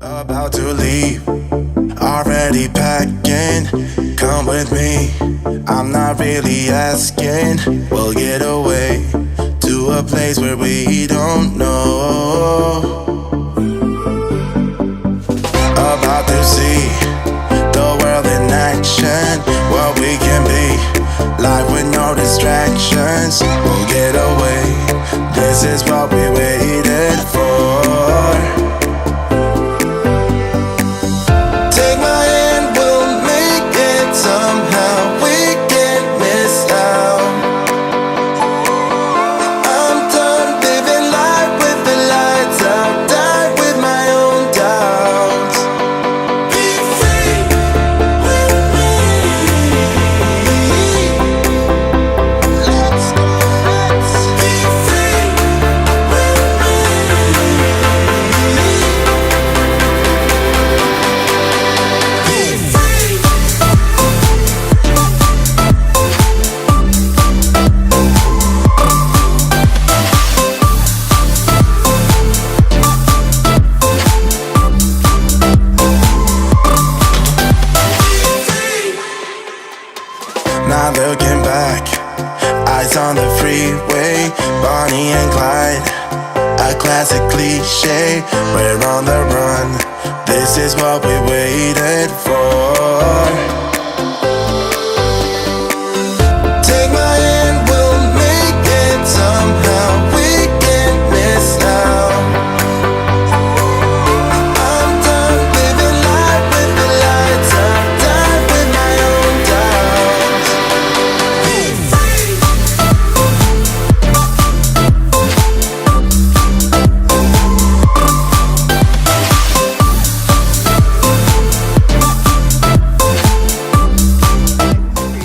About to leave, already packing. Come with me, I'm not really asking. We'll get away to a place where we don't know. About to see the world in action, what we can be, life with no distractions. We'll get away, this is what we waited for. Take my hand, we'll make it somehow. We can't miss out. I'm done living life with the lights out. Die with my own doubts. Be free with me. Let's go, let's be free with me. Be free. Not looking back, eyes on the freeway, Bonnie and Clyde, a classic cliche. We're on the run, this is what we waited for. Take my hand, we'll make it somehow. We can't miss out. I'm done living life with the lights out. Die with my own doubts. Be free.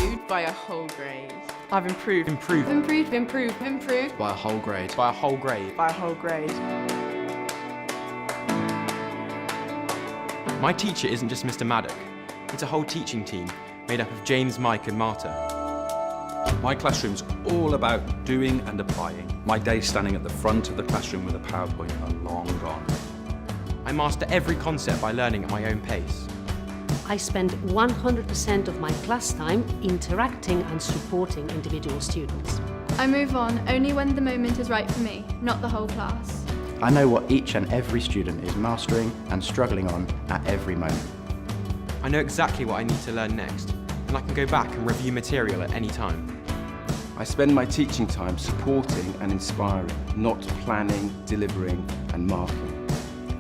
Improved by a whole grade. I've improved. Improved By a whole grade. By a whole grade. by a whole grade. My teacher isn't just Mr. Maddock. It's a whole teaching team made up of James, Mike and Marta. My classroom's all about doing and applying. My days standing at the front of the classroom with a PowerPoint are long gone. I master every concept by learning at my own pace. I spend 100% of my class time interacting and supporting individual students. I move on only when the moment is right for me, not the whole class. I know what each and every student is mastering and struggling on at every moment. I know exactly what I need to learn next, and I can go back and review material at any time. I spend my teaching time supporting and inspiring, not planning, delivering and marking.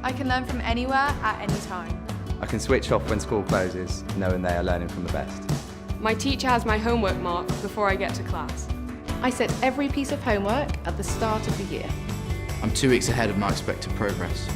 I can learn from anywhere at any time. I can switch off when school closes, knowing they are learning from the best. My teacher has my homework marked before I get to class. I set every piece of homework at the start of the year. I'm 2 weeks ahead of my expected progress.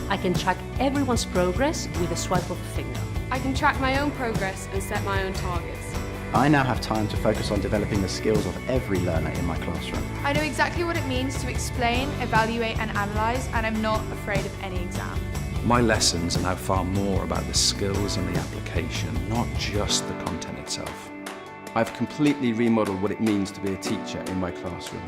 I can track everyone's progress with a swipe of a finger. I can track my own progress and set my own targets. I now have time to focus on developing the skills of every learner in my classroom. I know exactly what it means to explain, evaluate and analyse, and I'm not afraid of any exam. My lessons are now far more about the skills and the application, not just the content itself. I've completely remodeled what it means to be a teacher in my classroom.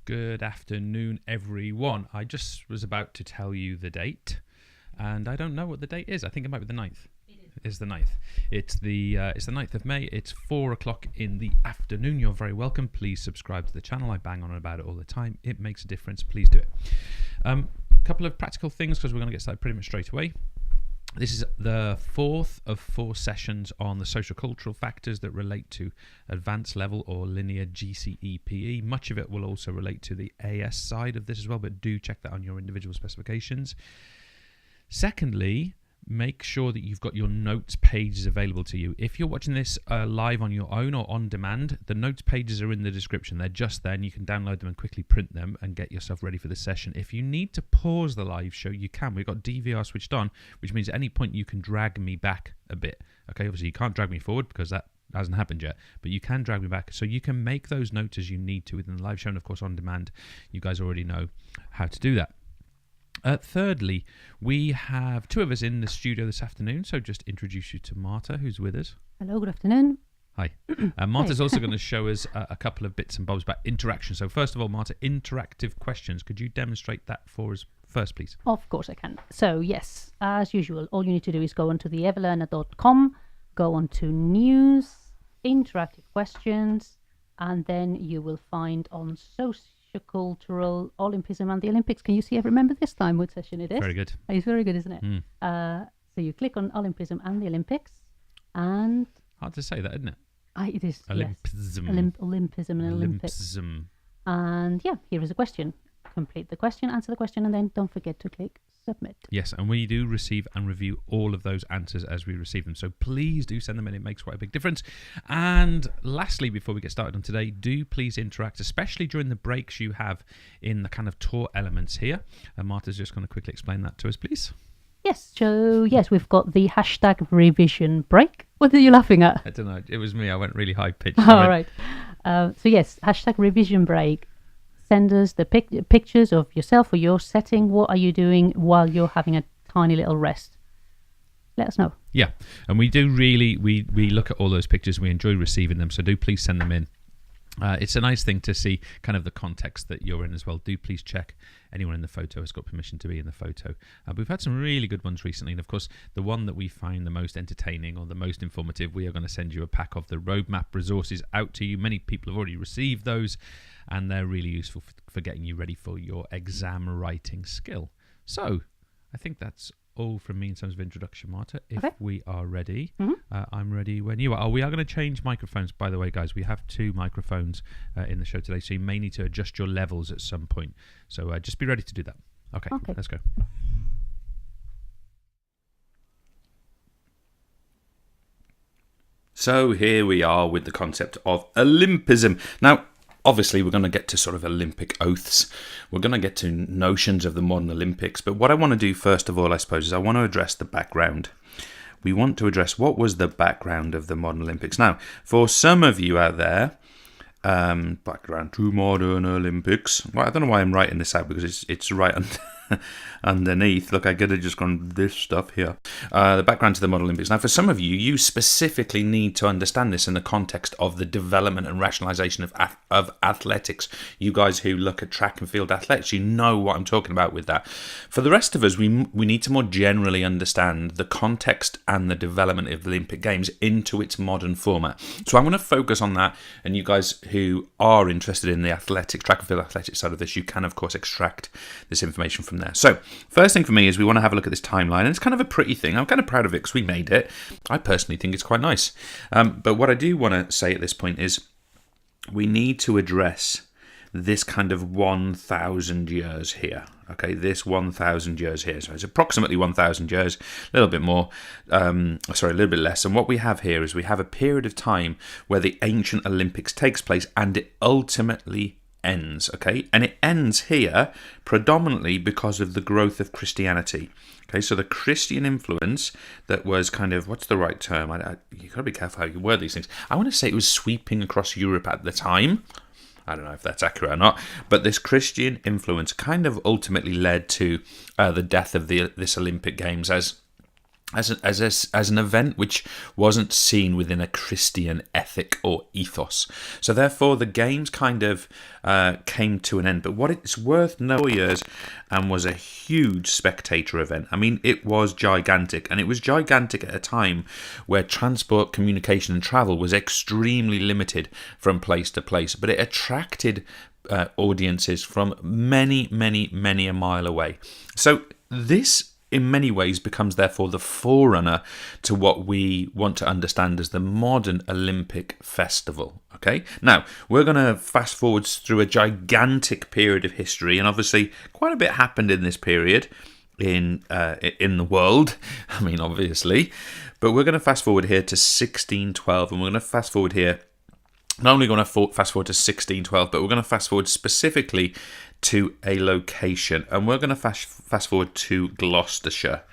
Good afternoon, everyone. I just was about to tell you the date, and I don't know what the date is. I think it might be the 9th. Is the 9th. It's the 9th of May. It's 4 o'clock in the afternoon. You're very welcome. Please subscribe to the channel. I bang on about it all the time. It makes a difference. Please do it. Couple of practical things because we're going to get started pretty much straight away. This is the 4th of 4 sessions on the social cultural factors that relate to advanced level or linear GCE PE. Much of it will also relate to the AS side of this as well, but do check that on your individual specifications. Secondly, make sure that you've got your notes pages available to you. If you're watching this live on your own or on demand, the notes pages are in the description. They're just there and you can download them and quickly print them and get yourself ready for the session. If you need to pause the live show, you can. We've got DVR switched on, which means at any point you can drag me back a bit. Okay, obviously you can't drag me forward because that hasn't happened yet, but you can drag me back. So you can make those notes as you need to within the live show, and of course on demand. You guys already know how to do that. Thirdly, we have two of us in the studio this afternoon, so just introduce you to Marta, who's with us. Hello, good afternoon. Hi. Marta's also going to show us a couple of bits and bobs about interaction. So first of all, Marta, interactive questions. Could you demonstrate that for us first, please? Of course I can. So yes, as usual, all you need to do is go onto the EverLearner.com, go onto news, interactive questions, and then you will find on sociocultural Olympism and the Olympics. Can you see? I remember this time what session it is. Very good. It's very good, isn't it? So you click on Olympism and the Olympics, and hard to say that, isn't it? It is. Olympism. Yes. Olympism and Olympics. Olympism. And yeah, here is a question. Complete the question, answer the question, and then don't forget to click submit. Yes, and we do receive and review all of those answers as we receive them. So please do send them in. It makes quite a big difference. And lastly, before we get started on today, do please interact, especially during the breaks you have in the kind of tour elements here. And Marta's just going to quickly explain that to us, please. Yes, so yes, we've got the hashtag revision break. What are you laughing at? I don't know. It was me. I went really high pitched. All right. So yes, hashtag revision break. Send us the pictures of yourself or your setting. What are you doing while you're having a tiny little rest? Let us know. Yeah, and we do really, we look at all those pictures. We enjoy receiving them. So do please send them in. It's a nice thing to see kind of the context that you're in as well. Do please check anyone in the photo has got permission to be in the photo. We've had some really good ones recently, and of course the one that we find the most entertaining or the most informative, we are going to send you a pack of the roadmap resources out to you. Many people have already received those, and they're really useful for getting you ready for your exam writing skill. So I think that's all from me in terms of introduction, Marta. If we are ready, I'm ready when you are. We are going to change microphones, by the way, guys. We have two microphones in the show today, so you may need to adjust your levels at some point. So just be ready to do that. Okay. Let's go. So here we are with the concept of Olympism. Now, obviously, we're going to get to sort of Olympic oaths. We're going to get to notions of the modern Olympics. But what I want to do first of all, I suppose, is I want to address the background. We want to address what was the background of the modern Olympics. Now, for some of you out there, background to modern Olympics. Well, I don't know why I'm writing this out because it's right underneath. Look, I could have just gone this stuff here. The background to the modern Olympics. Now, for some of you, you specifically need to understand this in the context of the development and rationalization of athletics. You guys who look at track and field athletics, you know what I'm talking about with that. For the rest of us, we need to more generally understand the context and the development of the Olympic Games into its modern format. So I'm going to focus on that, and you guys who are interested in the track and field athletics side of this, you can, of course, extract this information from there. So, first thing for me is we want to have a look at this timeline, and it's kind of a pretty thing. I'm kind of proud of it because we made it. I personally think it's quite nice. But what I do want to say at this point is we need to address this kind of 1,000 years here. Okay, this 1,000 years here. So it's approximately 1,000 years, a little bit more, a little bit less. And what we have here is we have a period of time where the ancient Olympics takes place and it ultimately ends, okay? And it ends here predominantly because of the growth of Christianity. Okay, so the Christian influence that was kind of, what's the right term? You've got to be careful how you word these things. I want to say it was sweeping across Europe at the time. I don't know if that's accurate or not, but this Christian influence kind of ultimately led to the death of this Olympic Games as an event which wasn't seen within a Christian ethic or ethos. So therefore the games kind of came to an end. But what it's worth knowing is, and was a huge spectator event. I mean, it was gigantic, and it was gigantic at a time where transport, communication and travel was extremely limited from place to place, but it attracted audiences from many a mile away. So this in many ways becomes therefore the forerunner to what we want to understand as the modern Olympic festival. Okay, now we're going to fast forward through a gigantic period of history, and obviously quite a bit happened in this period in the world. I mean, obviously, but we're going to fast forward here to 1612, and we're going to fast forward here. Not only going to fast forward to 1612, but we're going to fast forward specifically to a location, and we're going to fast forward to Gloucestershire.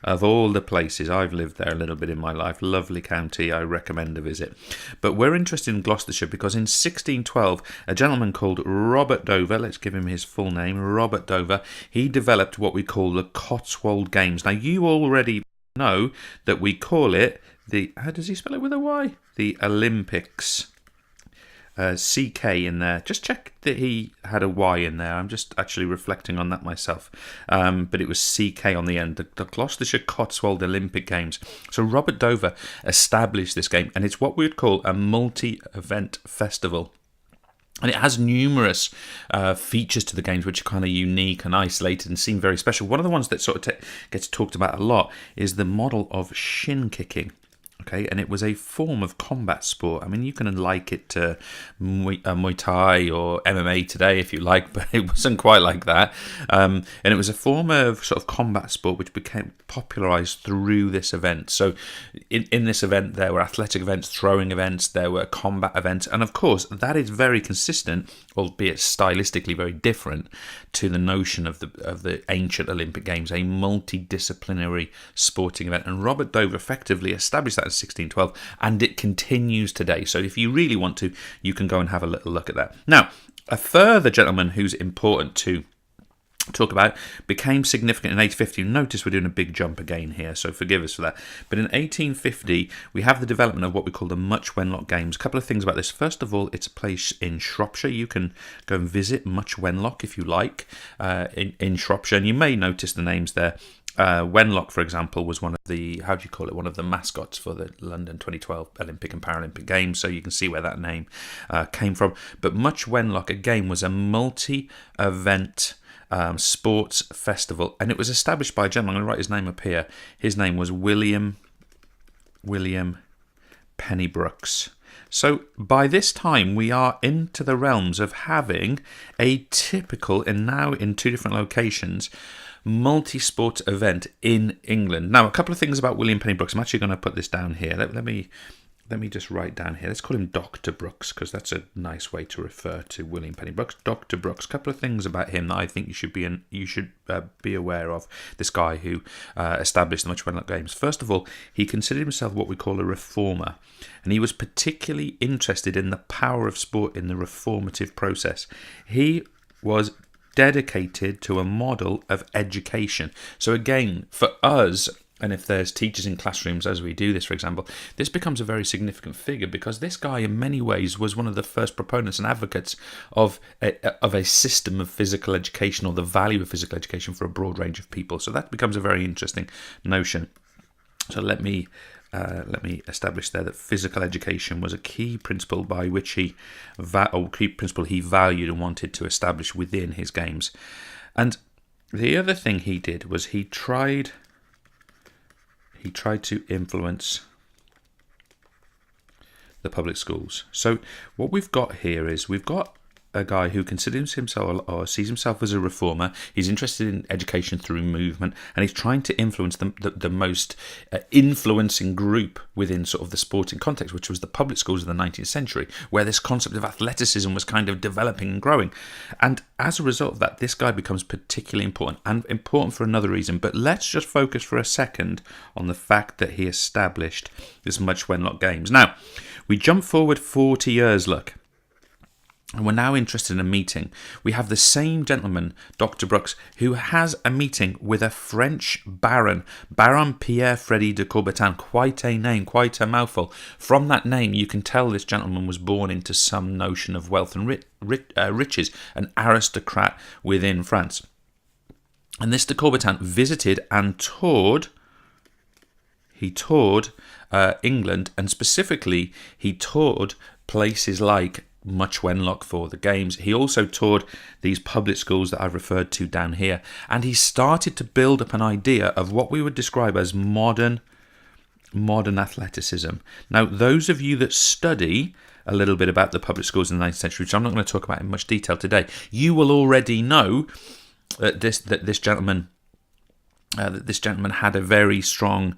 Of all the places, I've lived there a little bit in my life. Lovely county, I recommend a visit. But we're interested in Gloucestershire because in 1612, a gentleman called Robert Dover, let's give him his full name, Robert Dover, he developed what we call the Cotswold Games. Now, you already know that we call it how does he spell it with a Y? The Olympics. CK in there. Just check that he had a Y in there. I'm just actually reflecting on that myself. But it was CK on the end. The Gloucestershire Cotswold Olympic Games. So Robert Dover established this game, and it's what we would call a multi-event festival. And it has numerous features to the games which are kind of unique and isolated and seem very special. One of the ones that sort of gets talked about a lot is the model of shin kicking. Okay, and it was a form of combat sport. I mean, you can like it to Muay Thai or MMA today if you like, but it wasn't quite like that. And it was a form of sort of combat sport which became popularized through this event. So in this event, there were athletic events, throwing events, there were combat events. And of course, that is very consistent, albeit stylistically very different, to the notion of the ancient Olympic Games, a multidisciplinary sporting event. And Robert Dover effectively established that in 1612, and it continues today. So if you really want to, you can go and have a little look at that. Now, a further gentleman who's important to talk about became significant in 1850. Notice we're doing a big jump again here, so forgive us for that. But in 1850, we have the development of what we call the Much Wenlock Games. A couple of things about this. First of all, it's a place in Shropshire. You can go and visit Much Wenlock if you like in Shropshire, and you may notice the names there. Wenlock, for example, was one of the, one of the mascots for the London 2012 Olympic and Paralympic Games, so you can see where that name came from. But Much Wenlock, again, was a multi-event sports festival, and it was established by a gentleman. I'm going to write his name up here. His name was William Pennybrooks. So by this time, we are into the realms of having a typical, and now in two different locations, multi-sport event in England. Now, a couple of things about William Pennybrooks. I'm actually going to put this down here. Let me just write down here. Let's call him Dr. Brooks, because that's a nice way to refer to William Pennybrooks. Dr. Brooks. A couple of things about him that I think you should be aware of. This guy who established the Much Wenlock Games. First of all, he considered himself what we call a reformer, and he was particularly interested in the power of sport in the reformative process. He was dedicated to a model of education. So again, for us, and if there's teachers in classrooms as we do this, for example, this becomes a very significant figure, because this guy in many ways was one of the first proponents and advocates of a system of physical education, or the value of physical education for a broad range of people. So that becomes a very interesting notion. So let me establish there that physical education was a key principle by which he valued and wanted to establish within his games. And the other thing he did was he tried to influence the public schools. So what we've got here is we've got a guy who considers himself or sees himself as a reformer. He's interested in education through movement, and he's trying to influence the most influencing group within sort of the sporting context, which was the public schools of the 19th century, where this concept of athleticism was kind of developing and growing. And as a result of that, this guy becomes particularly important, and important for another reason. But let's just focus for a second on the fact that he established this Much Wenlock Games. Now, we jump forward 40 years, look. And we're now interested in a meeting. We have the same gentleman, Dr. Brooks, who has a meeting with a French baron, Baron Pierre Frédéric de Coubertin. Quite a name, quite a mouthful. From that name, you can tell this gentleman was born into some notion of wealth and riches, an aristocrat within France. And this de Coubertin visited and toured. He toured England, and specifically, he toured places like Much Wenlock for the Games. He also toured these public schools that I've referred to down here, and he started to build up an idea of what we would describe as modern athleticism. Now, those of you that study a little bit about the public schools in the 19th century, which I'm not going to talk about in much detail today, you will already know that this gentleman had a very strong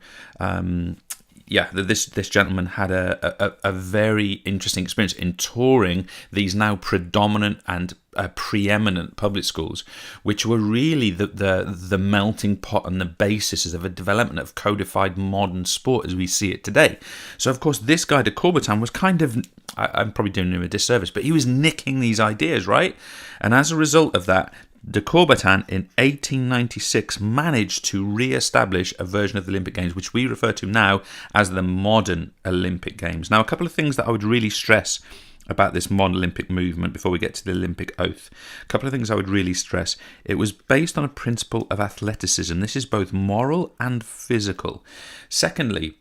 this gentleman had a very interesting experience in touring these now predominant and preeminent public schools, which were really the melting pot and the basis of a development of codified modern sport as we see it today. So, of course, this guy de Coubertin was kind of, I'm probably doing him a disservice, but he was nicking these ideas, right? And as a result of that, de Coubertin in 1896 managed to re-establish a version of the Olympic Games which we refer to now as the modern Olympic Games. Now, a couple of things that I would really stress about this modern Olympic movement before we get to the Olympic oath. A couple of things I would really stress. It was based on a principle of athleticism. This is both moral and physical. Secondly,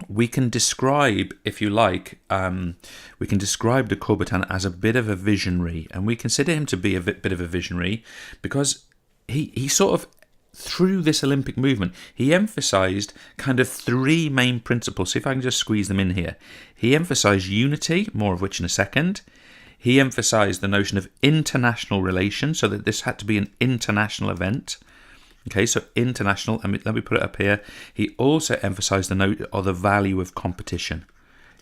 we can describe, if you like, we can describe de Coubertin as a bit of a visionary, and we consider him to be a bit of a visionary because he sort of, through this Olympic movement, he emphasized kind of three main principles. See if I can just squeeze them in here. He emphasized unity, more of which in a second. He emphasized the notion of international relations, so that this had to be an international event. Okay, so international, and let me put it up here. He also emphasized the note or the value of competition.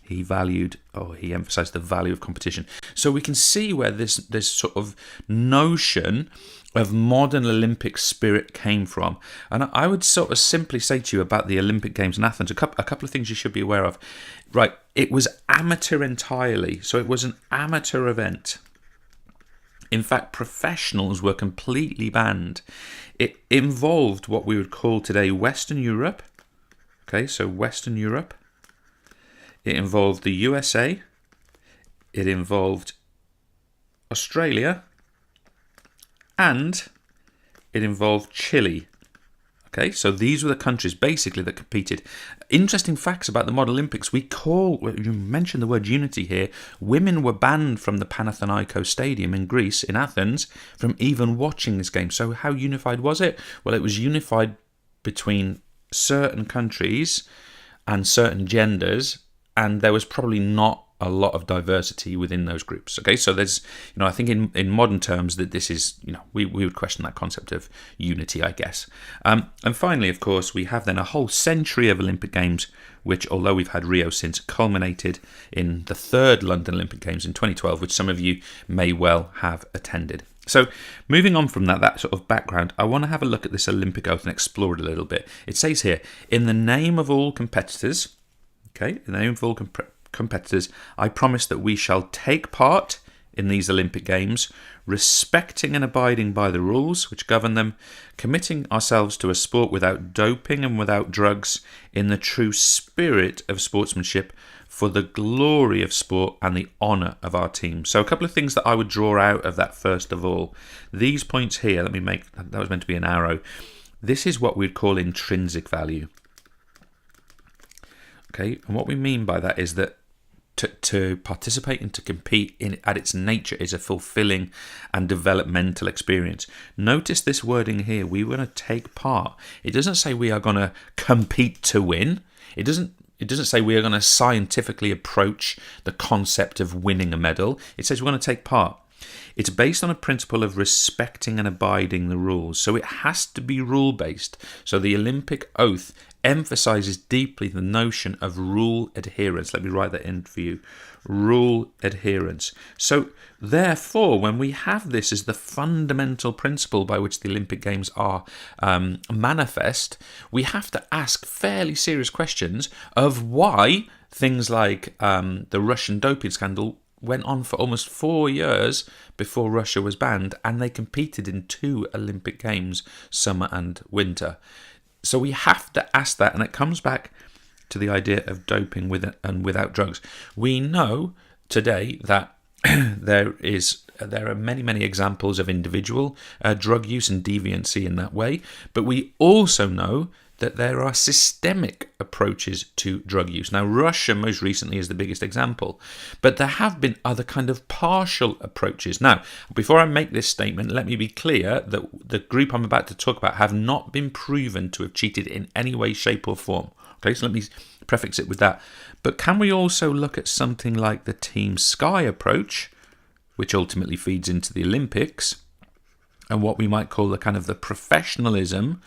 He emphasized the value of competition. So we can see where this sort of notion of modern Olympic spirit came from. And I would sort of simply say to you about the Olympic Games in Athens, a couple of things you should be aware of. Right, it was amateur entirely, so it was an amateur event. In fact, professionals were completely banned. It involved what we would call today Western Europe. Okay, so Western Europe. It involved the USA. It involved Australia. And it involved Chile. Okay, so these were the countries basically that competed. Interesting facts about the modern Olympics. You mentioned the word unity here. Women were banned from the Panathinaikos Stadium in Greece, in Athens, from even watching this game. So how unified was it? Well, it was unified between certain countries and certain genders, and there was probably not a lot of diversity within those groups. Okay, so there's, I think in modern terms that this is, we would question that concept of unity, I guess. And finally, of course, we have then a whole century of Olympic Games, which, although we've had Rio since, culminated in the third London Olympic Games in 2012, which some of you may well have attended. So moving on from that sort of background, I want to have a look at this Olympic oath and explore it a little bit. It says here, in the name of all competitors, okay, in the name of all competitors, I promise that we shall take part in these Olympic Games, respecting and abiding by the rules which govern them, committing ourselves to a sport without doping and without drugs, in the true spirit of sportsmanship, for the glory of sport and the honour of our team. So a couple of things that I would draw out of that first of all. These points here, that was meant to be an arrow. This is what we'd call intrinsic value. Okay, and what we mean by that is that to participate and to compete at its nature is a fulfilling and developmental experience. Notice this wording here, we want to take part. It doesn't say we are going to compete to win. It doesn't say we are going to scientifically approach the concept of winning a medal. It says we're going to take part. It's based on a principle of respecting and abiding the rules. So it has to be rule-based. So the Olympic oath emphasizes deeply the notion of rule adherence. Let me write that in for you. Rule adherence. So therefore, when we have this as the fundamental principle by which the Olympic Games are manifest, we have to ask fairly serious questions of why things like the Russian doping scandal went on for almost 4 years before Russia was banned, and they competed in 2 Olympic Games, summer and winter. So we have to ask that, and it comes back to the idea of doping with and without drugs. We know today that there are many examples of individual drug use and deviancy in that way, but we also know that there are systemic approaches to drug use. Now, Russia most recently is the biggest example, but there have been other kind of partial approaches. Now, before I make this statement, let me be clear that the group I'm about to talk about have not been proven to have cheated in any way, shape or form. Okay, so let me prefix it with that. But can we also look at something like the Team Sky approach, which ultimately feeds into the Olympics, and what we might call the kind of the professionalism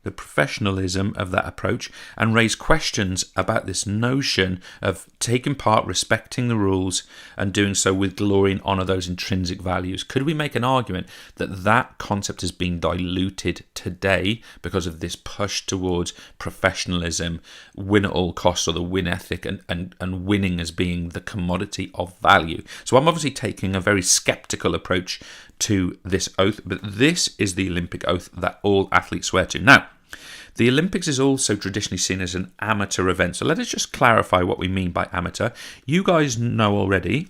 the professionalism of that approach, and raise questions about this notion of taking part, respecting the rules, and doing so with glory and honour those intrinsic values. Could we make an argument that that concept has been diluted today because of this push towards professionalism, win at all costs, or the win ethic, and winning as being the commodity of value? So I'm obviously taking a very sceptical approach to this oath, but this is the Olympic oath that all athletes swear to. Now, the Olympics is also traditionally seen as an amateur event. So let us just clarify what we mean by amateur. You guys know already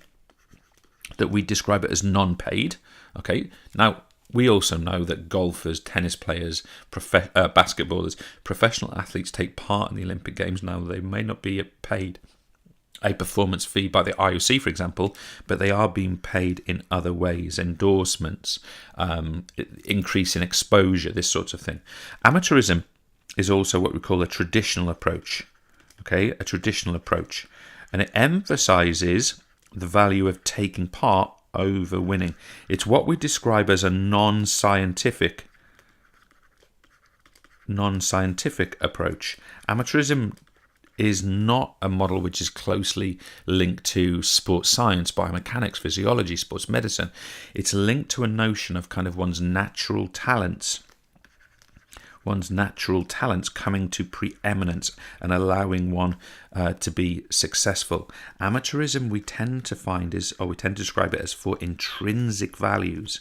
that we describe it as non-paid. Okay. Now, we also know that golfers, tennis players, basketballers, professional athletes take part in the Olympic Games. Now, they may not be paid a performance fee by the IOC, for example, but they are being paid in other ways, endorsements, increase in exposure, this sort of thing. Amateurism is also what we call a traditional approach, okay, a traditional approach, and it emphasizes the value of taking part over winning. It's what we describe as a non-scientific approach. Amateurism is not a model which is closely linked to sports science, biomechanics, physiology, sports medicine. It's linked to a notion of kind of one's natural talents coming to preeminence and allowing one to be successful. Amateurism we tend to describe it as for intrinsic values.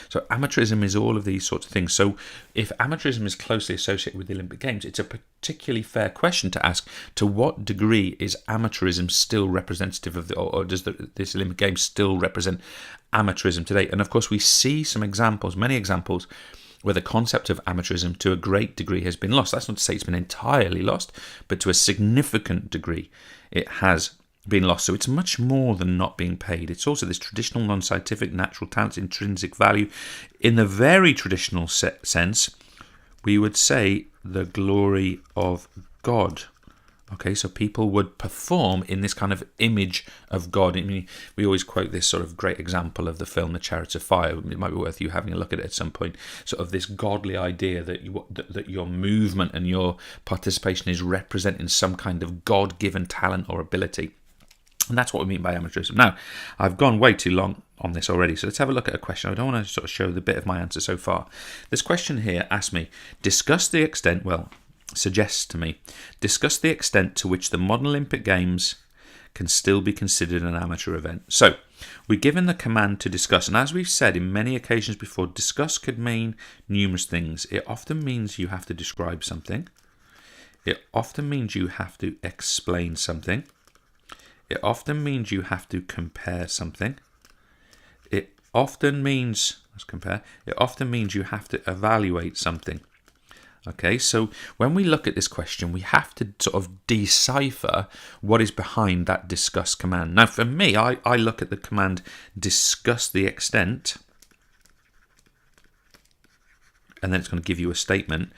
So amateurism is all of these sorts of things. So if amateurism is closely associated with the Olympic Games, it's a particularly fair question to ask: to what degree is amateurism still representative of or does this Olympic Games still represent amateurism today? And of course, we see some examples, many examples, where the concept of amateurism to a great degree has been lost. That's not to say it's been entirely lost, but to a significant degree it has been lost. So it's much more than not being paid. It's also this traditional non-scientific natural talents, intrinsic value. In the very traditional sense, we would say the glory of God. Okay, so people would perform in this kind of image of God. I mean, we always quote this sort of great example of the film The Chariots of Fire. It might be worth you having a look at it at some point. Sort of this godly idea that your movement and your participation is representing some kind of God-given talent or ability. And that's what we mean by amateurism. Now, I've gone way too long on this already, so let's have a look at a question. I don't want to sort of show the bit of my answer so far. This question here asks me, suggests to me, discuss the extent to which the modern Olympic Games can still be considered an amateur event. So, we're given the command to discuss, and as we've said in many occasions before, discuss could mean numerous things. It often means you have to describe something. It often means you have to explain something. It often means you have to compare something. It often means you have to evaluate something. Okay, so when we look at this question, we have to sort of decipher what is behind that discuss command. Now, for me, I look at the command discuss the extent, and then it's going to give you a statement.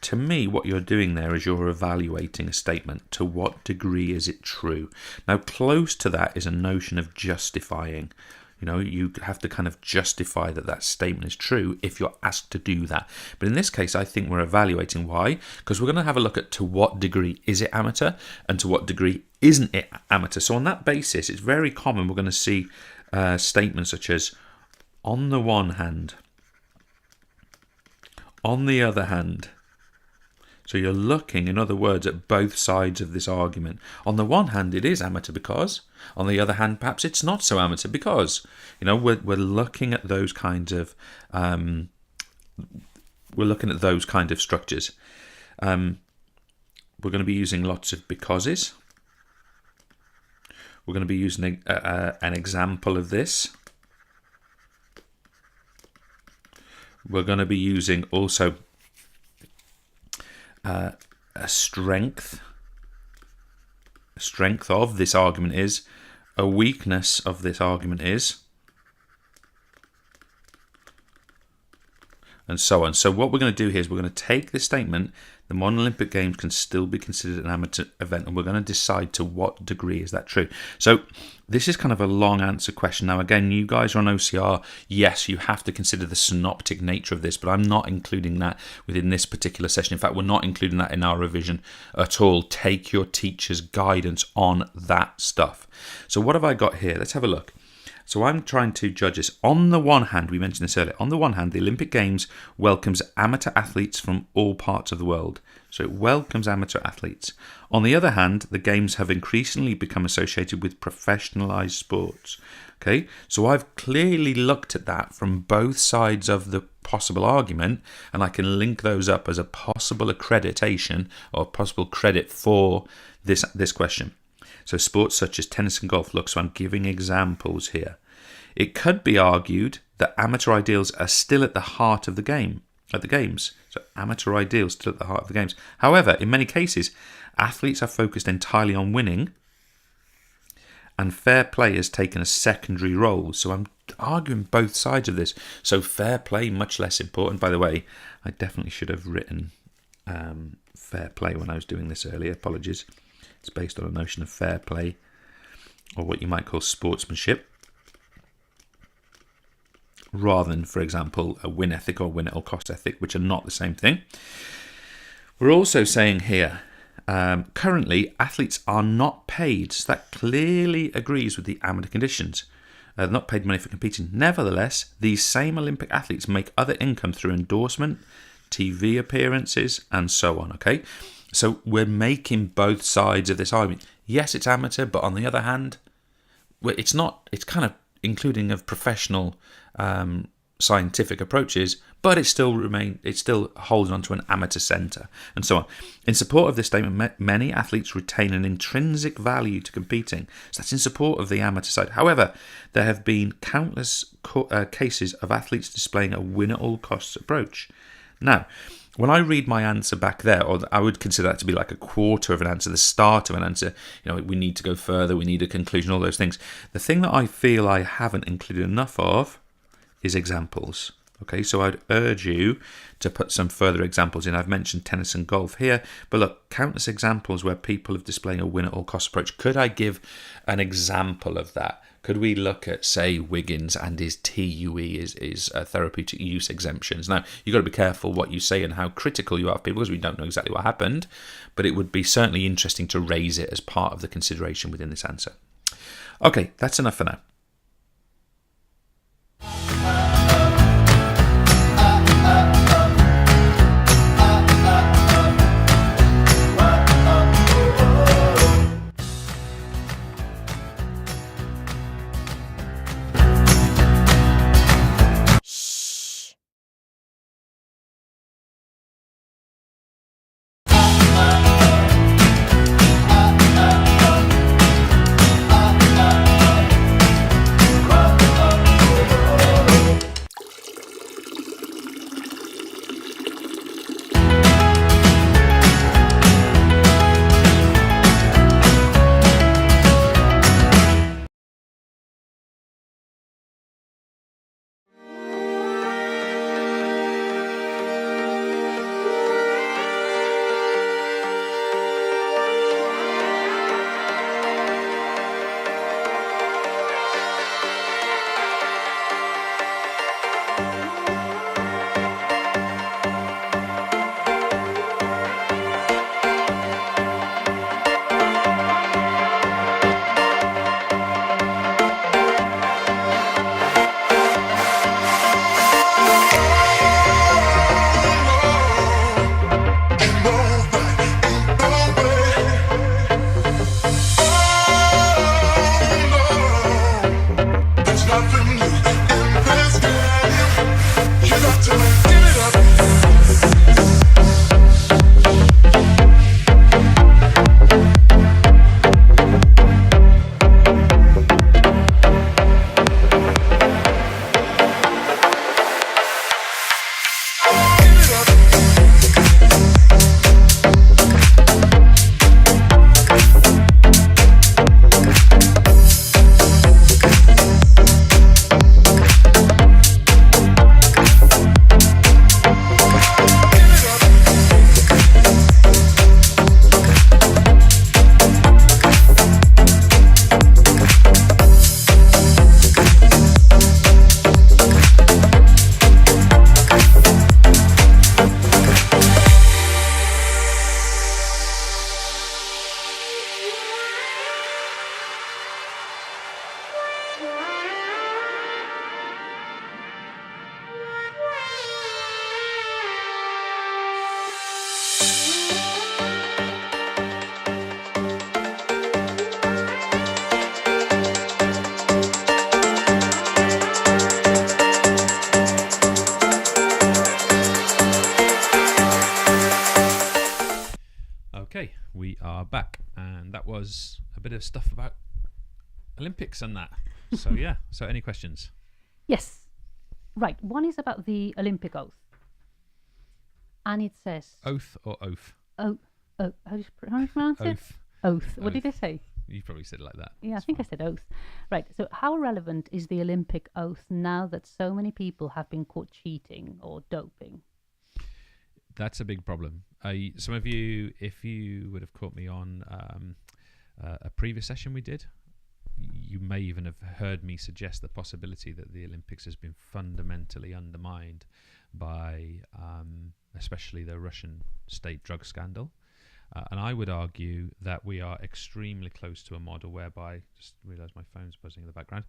To me, what you're doing there is you're evaluating a statement. To what degree is it true? Now, close to that is a notion of justifying. You know, you have to kind of justify that statement is true if you're asked to do that. But in this case, I think we're evaluating. Why? Because we're going to have a look at to what degree is it amateur and to what degree isn't it amateur. So on that basis, it's very common we're going to see statements such as, on the one hand, on the other hand. So you're looking, in other words, at both sides of this argument. On the one hand, it is amateur because, on the other hand, perhaps it's not so amateur because. You know, we're looking at those kinds of structures. We're going to be using lots of becauses. We're going to be using an example of this. We're going to be using also a strength of this argument is, a weakness of this argument is, and so on. So what we're going to do here is we're going to take this statement, the modern Olympic Games can still be considered an amateur event, and we're going to decide to what degree is that true. So this is kind of a long answer question. Now, again, you guys are on OCR. Yes, you have to consider the synoptic nature of this, but I'm not including that within this particular session. In fact, we're not including that in our revision at all. Take your teacher's guidance on that stuff. So what have I got here? Let's have a look. So I'm trying to judge this. On the one hand, we mentioned this earlier, on the one hand, the Olympic Games welcomes amateur athletes from all parts of the world. So it welcomes amateur athletes. On the other hand, the Games have increasingly become associated with professionalised sports. Okay, so I've clearly looked at that from both sides of the possible argument, and I can link those up as a possible accreditation or possible credit for this question. So sports such as tennis and golf. Look, so I'm giving examples here. It could be argued that amateur ideals are still at the heart of the game, at the Games. So amateur ideals still at the heart of the Games. However, in many cases, athletes are focused entirely on winning, and fair play has taken a secondary role. So I'm arguing both sides of this. So fair play, much less important. By the way, I definitely should have written fair play when I was doing this earlier. Apologies. It's based on a notion of fair play, or what you might call sportsmanship, rather than, for example, a win ethic or win at all cost ethic, which are not the same thing. We're also saying here, currently, athletes are not paid. So that clearly agrees with the amateur conditions. They're not paid money for competing. Nevertheless, these same Olympic athletes make other income through endorsement, TV appearances, and so on, okay? So we're making both sides of this argument. Yes, it's amateur, but on the other hand, it's not. It's kind of including of professional scientific approaches, but it still holds on to an amateur centre, and so on. In support of this statement, many athletes retain an intrinsic value to competing. So that's in support of the amateur side. However, there have been countless cases of athletes displaying a win-at-all-costs approach. Now, when I read my answer back there, or I would consider that to be like a quarter of an answer, the start of an answer, we need to go further, we need a conclusion, all those things. The thing that I feel I haven't included enough of is examples. Okay, so I'd urge you to put some further examples in. I've mentioned tennis and golf here, but look, countless examples where people are displaying a win-at-all-cost approach. Could I give an example of that? Could we look at, say, Wiggins and his TUE, his therapeutic use exemptions? Now, you've got to be careful what you say and how critical you are of people, because we don't know exactly what happened, but it would be certainly interesting to raise it as part of the consideration within this answer. Okay, that's enough for now. was a bit of stuff about Olympics and that. So yeah. So any questions? Yes. Right. One is about the Olympic oath. And it says... Oath or oath? Oh, how do you pronounce it? Oath. Oath. What did I say? You probably said it like that. Yeah, I think I said oath. Right. So how relevant is the Olympic oath now that so many people have been caught cheating or doping? That's a big problem. Some of you, if you would have caught me on a previous session we did, you may even have heard me suggest the possibility that the Olympics has been fundamentally undermined by especially the Russian state drug scandal. And I would argue that we are extremely close to a model whereby, just realised my phone's buzzing in the background,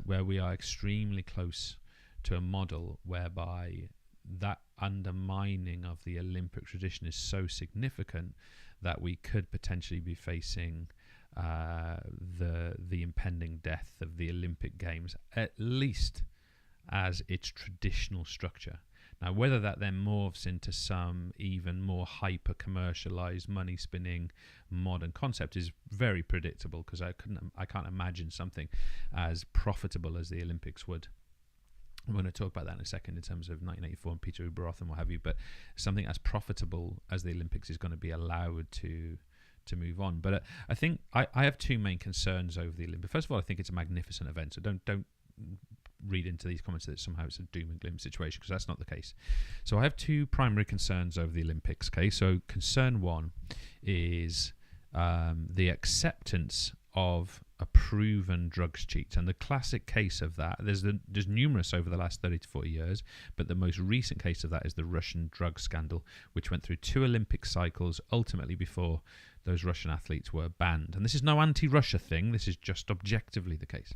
where we are extremely close to a model whereby that undermining of the Olympic tradition is so significant that we could potentially be facing the impending death of the Olympic Games, at least as its traditional structure. Now, whether that then morphs into some even more hyper-commercialized, money-spinning modern concept is very predictable, because I can't imagine something as profitable as the Olympics would. I'm going to talk about that in a second in terms of 1984 and Peter Oberoth and what have you, but something as profitable as the Olympics is going to be allowed to move on. But I think I have two main concerns over the Olympics. First of all, I think it's a magnificent event, so don't read into these comments that somehow it's a doom and gloom situation, because that's not the case. So I have two primary concerns over the Olympics. Okay, so concern one is the acceptance of a proven drugs cheat, and the classic case of that, there's numerous over the last 30 to 40 years, but the most recent case of that is the Russian drug scandal, which went through 2 Olympic cycles ultimately before those Russian athletes were banned. And this is no anti-Russia thing, this is just objectively the case.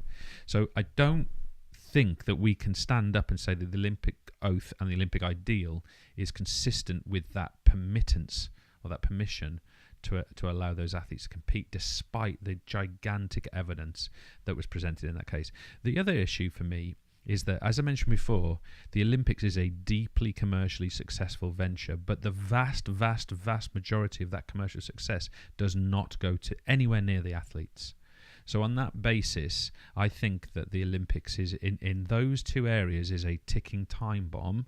So I don't think that we can stand up and say that the Olympic oath and the Olympic ideal is consistent with that permittance or that permission to allow those athletes to compete, despite the gigantic evidence that was presented in that case. The other issue for me is that, as I mentioned before, the Olympics is a deeply commercially successful venture, but the vast, vast, vast majority of that commercial success does not go to anywhere near the athletes. So on that basis, I think that the Olympics is in those two areas is a ticking time bomb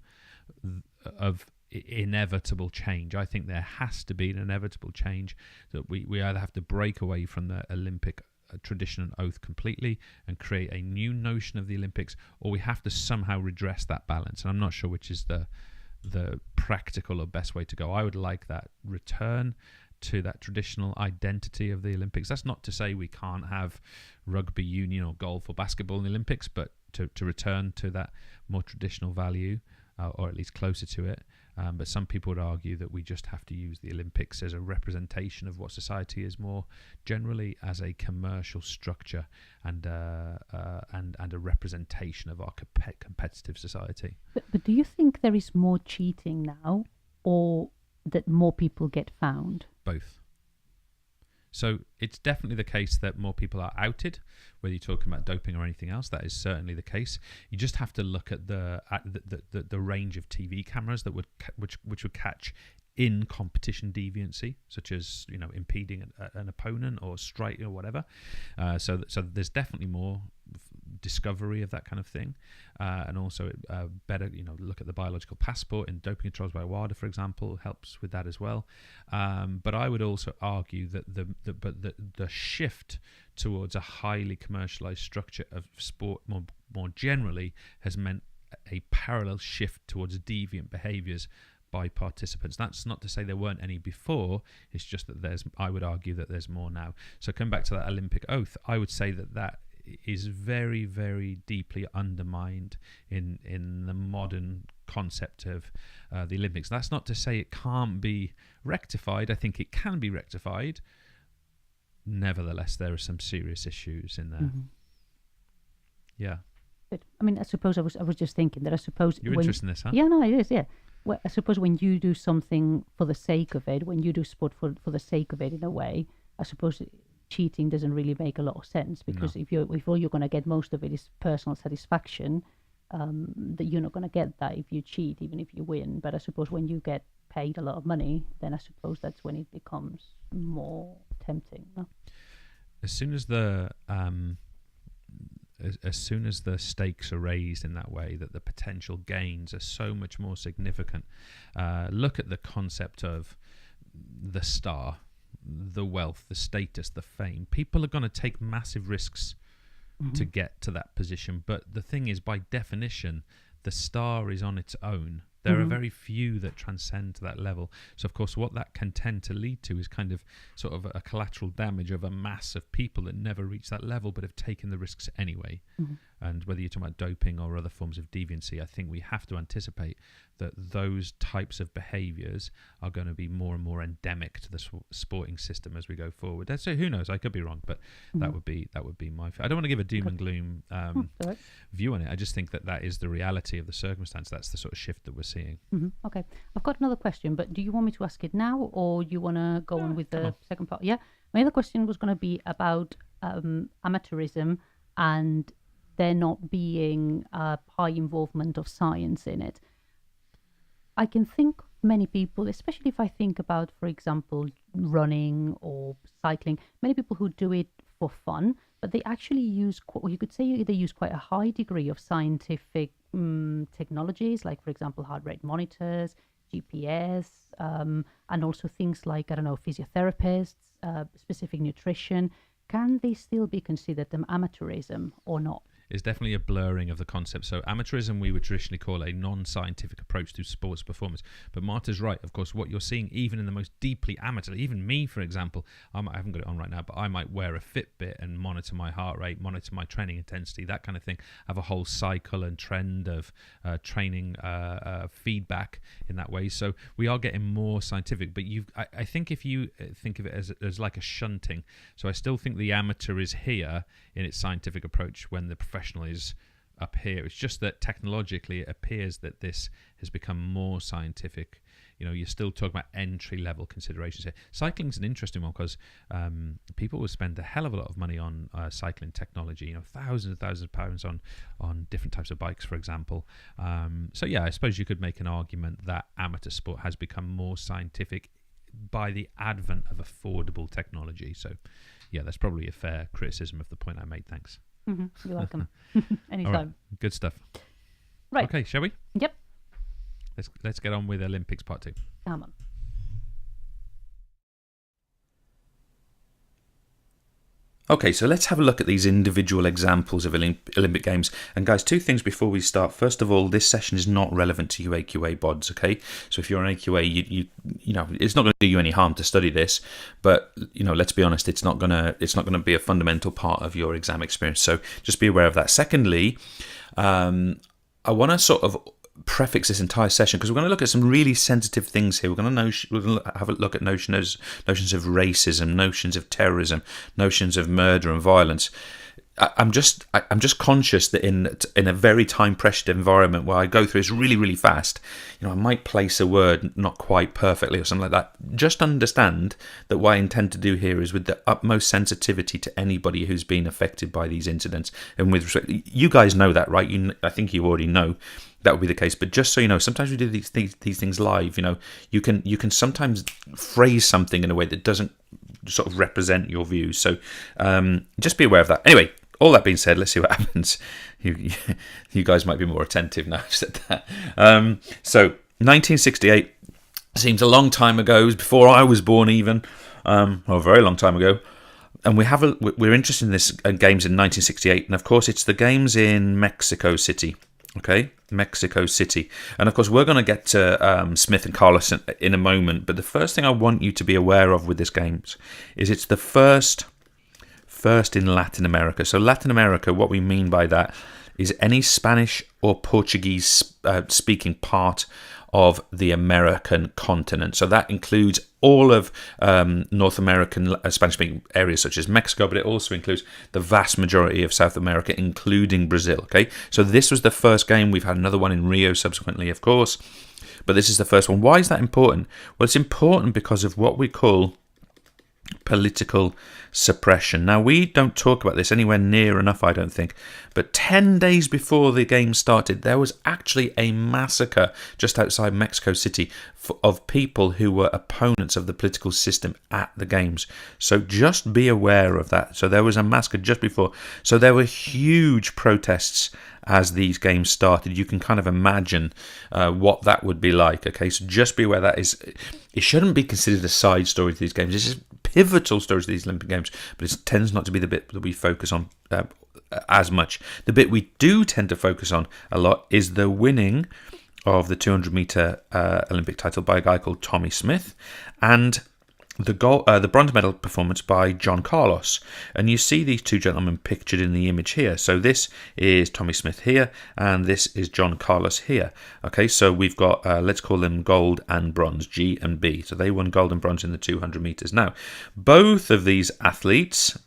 of inevitable change. I think there has to be an inevitable change, that we either have to break away from the Olympic tradition and oath completely and create a new notion of the Olympics, or we have to somehow redress that balance. And I'm not sure which is the practical or best way to go. I would like that return to that traditional identity of the Olympics. That's not to say we can't have rugby union or golf or basketball in the Olympics, but to return to that more traditional value, or at least closer to it. But some people would argue that we just have to use the Olympics as a representation of what society is more generally, as a commercial structure and a representation of our competitive society. But do you think there is more cheating now, or that more people get found? Both. So it's definitely the case that more people are outed, whether you're talking about doping or anything else. That is certainly the case. You just have to look at the range of TV cameras that which would catch in competition deviancy, such as impeding an opponent or strike or whatever. So there's definitely more discovery of that kind of thing, and also better look at the biological passport in doping controls by WADA, for example, helps with that as well. But I would also argue that the shift towards a highly commercialized structure of sport more generally has meant a parallel shift towards deviant behaviors by participants. That's not to say there weren't any before, it's just that I would argue that there's more now. So coming back to that Olympic oath, I would say that is very, very deeply undermined in the modern concept of the Olympics. That's not to say it can't be rectified. I think it can be rectified. Nevertheless, there are some serious issues in there. Mm-hmm. Yeah. But, I mean, I suppose I was just thinking that you're interested in this, huh? Yeah, no, it is. Yeah. Well, I suppose when you do something for the sake of it, when you do sport for the sake of it, in a way, I suppose cheating doesn't really make a lot of sense, because if all you're going to get most of it is personal satisfaction, that you're not going to get that if you cheat, even if you win. But I suppose when you get paid a lot of money, then I suppose that's when it becomes more tempting. No? As soon as the stakes are raised in that way, that the potential gains are so much more significant. Look at the concept of the star, the wealth, the status, the fame. People are going to take massive risks to get to that position. But the thing is, by definition, the star is on its own. There are very few that transcend to that level. So, of course, what that can tend to lead to is kind of sort of a collateral damage of a mass of people that never reach that level but have taken the risks anyway. And whether you're talking about doping or other forms of deviancy, I think we have to anticipate that those types of behaviours are going to be more and more endemic to the sporting system as we go forward. So who knows? I could be wrong, but that would be my. I don't want to give a doom and gloom view on it. I just think that is the reality of the circumstance. That's the sort of shift that we're seeing. Okay, I've got another question, but do you want me to ask it now, or you want to go on with the second part? Yeah, my other question was going to be about amateurism and there not being a high involvement of science in it. I can think of many people, especially if I think about, for example, running or cycling, many people who do it for fun, but they actually use, you could say they use quite a high degree of scientific technologies, like, for example, heart rate monitors, GPS, and also things like, physiotherapists, specific nutrition. Can they still be considered amateurism or not? Is definitely a blurring of the concept. So amateurism we would traditionally call a non-scientific approach to sports performance. But Marta's right. Of course, what you're seeing even in the most deeply amateur, even me, for example, I haven't got it on right now, but I might wear a Fitbit and monitor my heart rate, monitor my training intensity, that kind of thing. Have a whole cycle and trend of training feedback in that way. So we are getting more scientific. But I think if you think of it as like a shunting, so I still think the amateur is here in its scientific approach when the professional is up here. It's just that technologically it appears that this has become more scientific. You're still talking about entry-level considerations here. Cycling's an interesting one because people will spend a hell of a lot of money on cycling technology, thousands and thousands of pounds on different types of bikes, for example. So yeah, I suppose you could make an argument that amateur sport has become more scientific by the advent of affordable technology. So yeah, that's probably a fair criticism of the point I made. Thanks. You're welcome. Anytime. All right, good stuff. Right. Okay, shall we? Yep. Let's get on with Olympics Part 2. Come on. Okay, so let's have a look at these individual examples of Olympic Games. And guys, two things before we start. First of all, this session is not relevant to you AQA bods, okay? So if you're an AQA, you know, it's not going to do you any harm to study this, but let's be honest, it's not going to be a fundamental part of your exam experience. So just be aware of that. Secondly, I want to sort of prefix this entire session because we're going to look at some really sensitive things here. We're going to have a look at notions of racism, notions of terrorism, notions of murder and violence. I'm just conscious that in a very time pressured environment where I go through this really, really fast, I might place a word not quite perfectly or something like that. Just understand that what I intend to do here is with the utmost sensitivity to anybody who's been affected by these incidents. And with respect, you guys know that, right? I think you already know that would be the case. But just so you know, sometimes we do these things live. You can sometimes phrase something in a way that doesn't sort of represent your views. So just be aware of that. Anyway. All that being said, let's see what happens. You guys might be more attentive now I've said that. So 1968 seems a long time ago. It was before I was born even, or a very long time ago. And we're interested in this games in 1968. And of course, it's the games in Mexico City. Okay, Mexico City. And of course, we're going to get to Smith and Carlos in a moment. But the first thing I want you to be aware of with this games is it's the first in Latin America. So Latin America, what we mean by that is any Spanish or Portuguese speaking part of the American continent. So that includes all of North American Spanish-speaking areas such as Mexico, but it also includes the vast majority of South America, including Brazil. Okay, so this was the first game. We've had another one in Rio subsequently, of course, but this is the first one. Why is that important? Well, it's important because of what we call political suppression. Now, we don't talk about this anywhere near enough, I don't think, but 10 days before the games started, there was actually a massacre just outside Mexico City of people who were opponents of the political system at the games. So just be aware of that. So there was a massacre just before. So there were huge protests as these games started. You can kind of imagine what that would be like. Okay, so just be aware that it shouldn't be considered a side story to these games. This is pivotal stories to these Olympic Games, but it tends not to be the bit that we focus on as much. The bit we do tend to focus on a lot is the winning of the 200-meter Olympic title by a guy called Tommy Smith, and the bronze medal performance by John Carlos. And you see these two gentlemen pictured in the image here. So this is Tommy Smith here, and this is John Carlos here. Okay, so we've got, let's call them gold and bronze, G and B. So they won gold and bronze in the 200 meters. Now, both of these athletes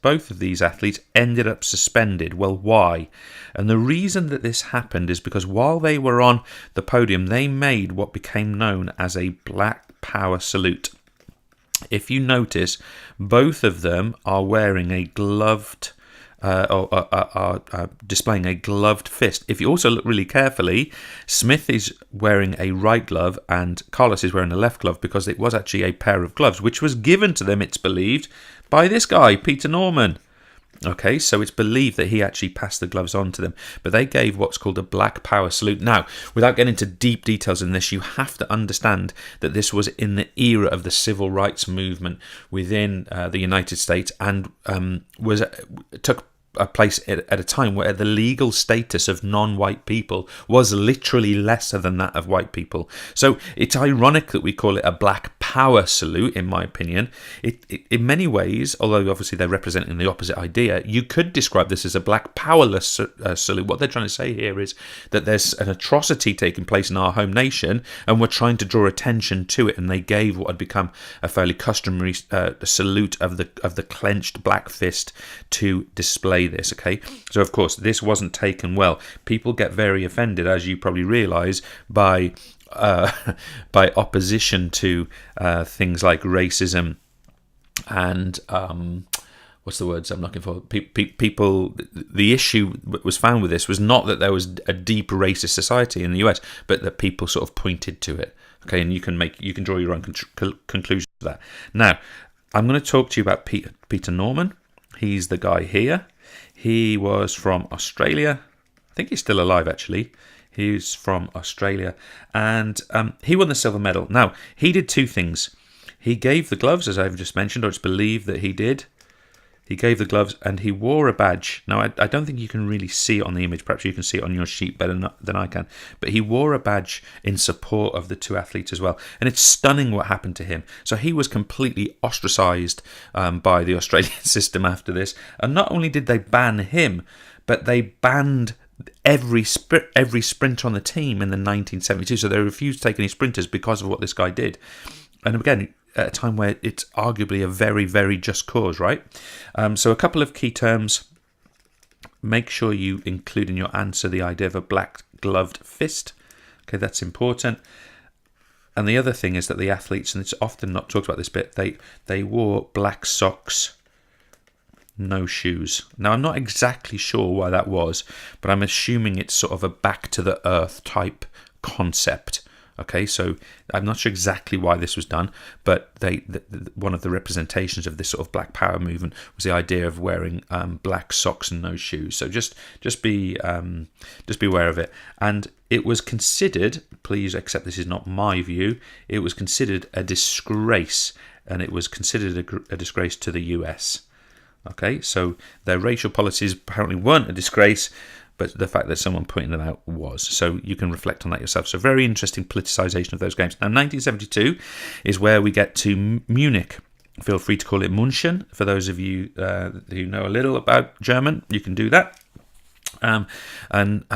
ended up suspended. Well, why? And the reason that this happened is because while they were on the podium, they made what became known as a Black Power salute. If you notice, both of them are wearing a gloved, displaying a gloved fist. If you also look really carefully, Smith is wearing a right glove and Carlos is wearing a left glove, because it was actually a pair of gloves, which was given to them, it's believed, by this guy, Peter Norman. Okay, so it's believed that he actually passed the gloves on to them, but they gave what's called a Black Power salute. Now, without getting into deep details in this, you have to understand that this was in the era of the civil rights movement within the United States, and took a place at a time where the legal status of non-white people was literally lesser than that of white people. So it's ironic that we call it a Black Power salute, in my opinion. It in many ways, although obviously they're representing the opposite idea, you could describe this as a Black Powerless salute. What they're trying to say here is that there's an atrocity taking place in our home nation, and we're trying to draw attention to it, and they gave what had become a fairly customary salute of the clenched black fist to display this. Okay, so of course this wasn't taken well. People get very offended, as you probably realise, by opposition to things like racism and what's the words I'm looking for? People. The issue was found with this was not that there was a deep racist society in the US, but that people sort of pointed to it. Okay, and you can draw your own conclusions to that. Now, I'm going to talk to you about Peter Norman. He's the guy here. He was from Australia. I think he's still alive, actually. He's from Australia. And he won the silver medal. Now, he did two things. He gave the gloves, as I've just mentioned, or it's believed that he did. He gave the gloves and he wore a badge. Now, I don't think you can really see it on the image. Perhaps you can see it on your sheet better than I can. But he wore a badge in support of the two athletes as well. And it's stunning what happened to him. So he was completely ostracised by the Australian system after this. And not only did they ban him, but they banned every sprinter on the team in the 1972. So they refused to take any sprinters because of what this guy did. And again, at a time where it's arguably a very, very just cause, right? So a couple of key terms. Make sure you include in your answer the idea of a black gloved fist. Okay, that's important. And the other thing is that the athletes, and it's often not talked about this bit, they wore black socks, no shoes. Now, I'm not exactly sure why that was, but I'm assuming it's sort of a back to the earth type concept. Okay, so I'm not sure exactly why this was done, but one of the representations of this sort of Black Power movement was the idea of wearing black socks and no shoes. So just be aware of it. And it was considered, please accept this is not my view, it was considered a disgrace, and it was considered a disgrace to the US. Okay, so their racial policies apparently weren't a disgrace, but the fact that someone pointed them out was. So you can reflect on that yourself. So very interesting politicisation of those games. Now, 1972 is where we get to Munich. Feel free to call it München. For those of you who know a little about German, you can do that. And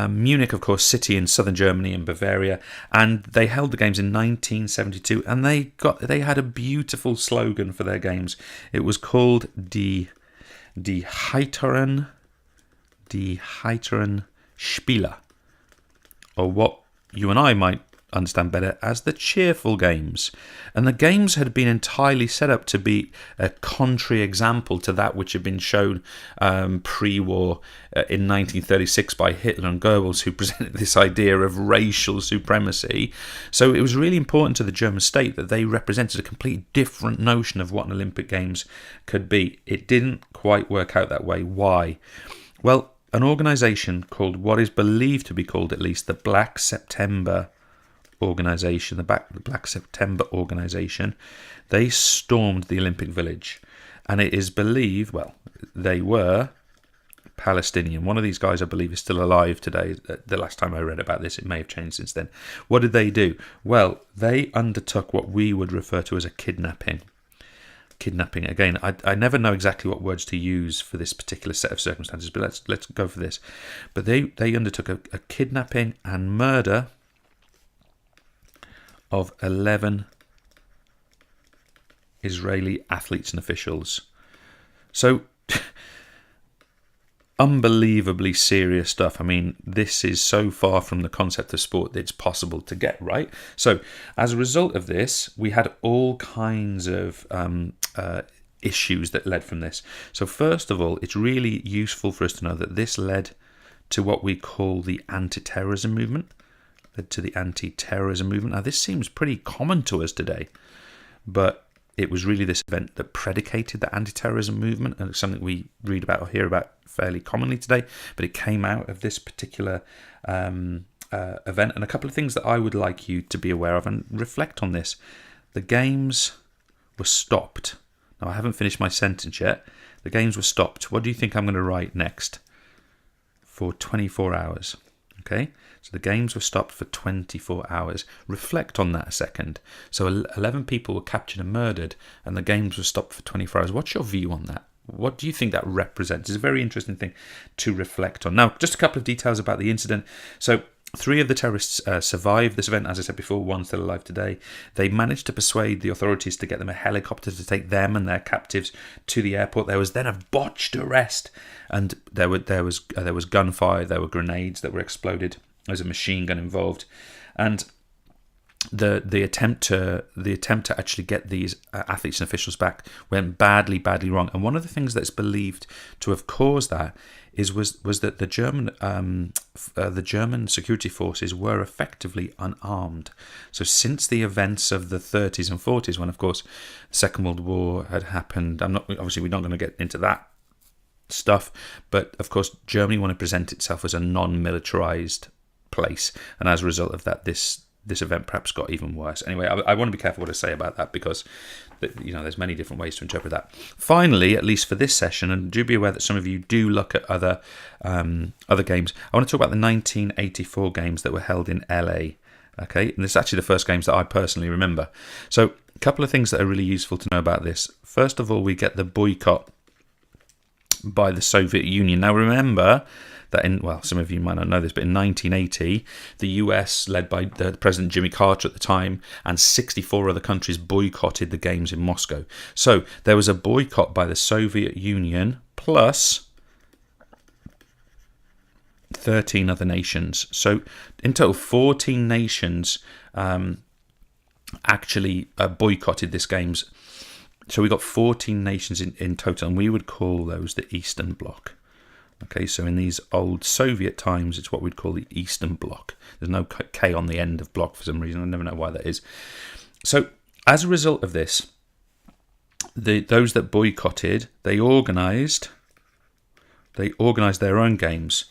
Munich, of course, city in southern Germany in Bavaria, and they held the games in 1972, and they had a beautiful slogan for their games. It was called Die heiteren Spieler, or what you and I might understand better as the Cheerful Games. And the games had been entirely set up to be a contrary example to that which had been shown pre-war in 1936 by Hitler and Goebbels, who presented this idea of racial supremacy. So it was really important to the German state that they represented a completely different notion of what an Olympic Games could be. It didn't quite work out that way. Why? Well, an organisation called, what is believed to be called at least, the Black September organisation, the Black September organisation, they stormed the Olympic Village. And it is believed, well, they were Palestinian. One of these guys, I believe, is still alive today. The last time I read about this, it may have changed since then. What did they do? Well, they undertook what we would refer to as a kidnapping. Kidnapping, again, I never know exactly what words to use for this particular set of circumstances, but let's go for this. But they undertook a kidnapping and murder of 11 Israeli athletes and officials. So, unbelievably serious stuff. I mean, this is so far from the concept of sport that it's possible to get, right? So, as a result of this, we had all kinds of issues that led from this. So, first of all, it's really useful for us to know that this led to what we call the Anti-Terrorism Movement. Now, this seems pretty common to us today, but it was really this event that predicated the anti-terrorism movement, and it's something we read about or hear about fairly commonly today, but it came out of this particular event. And a couple of things that I would like you to be aware of and reflect on this. The games were stopped. Now, I haven't finished my sentence yet. The games were stopped. What do you think I'm going to write next? For 24 hours. Okay? So the games were stopped for 24 hours. Reflect on that a second. So 11 people were captured and murdered, and the games were stopped for 24 hours. What's your view on that? What do you think that represents? It's a very interesting thing to reflect on. Now, just a couple of details about the incident. So 3 of the terrorists survived this event, as I said before, 1 still alive today. They managed to persuade the authorities to get them a helicopter to take them and their captives to the airport. There was then a botched arrest, and there was gunfire, there were grenades that were exploded. There was a machine gun involved, and the attempt to actually get these athletes and officials back went badly wrong. And one of the things that's believed to have caused that was that the German security forces were effectively unarmed. So since the events of the 30s and 40s, when of course the Second World War had happened, we're not going to get into that stuff, but of course Germany wanted to present itself as a non-militarized place, and as a result of that, this event perhaps got even worse. Anyway, I want to be careful what I say about that, because there's many different ways to interpret that. Finally, at least for this session, and do be aware that some of you do look at other games, I want to talk about the 1984 games that were held in LA. Okay, and this is actually the first games that I personally remember. So a couple of things that are really useful to know about this. First of all, we get the boycott by the Soviet Union. Now remember that some of you might not know this, but in 1980, the US, led by the President Jimmy Carter at the time, and 64 other countries boycotted the games in Moscow. So there was a boycott by the Soviet Union plus 13 other nations. So in total, 14 nations actually boycotted this games. So we got 14 nations in total, and we would call those the Eastern Bloc. Okay, so in these old Soviet times, it's what we'd call the Eastern Bloc. There's no K on the end of bloc for some reason. I never know why that is. So as a result of this, those that boycotted, they organised their own games.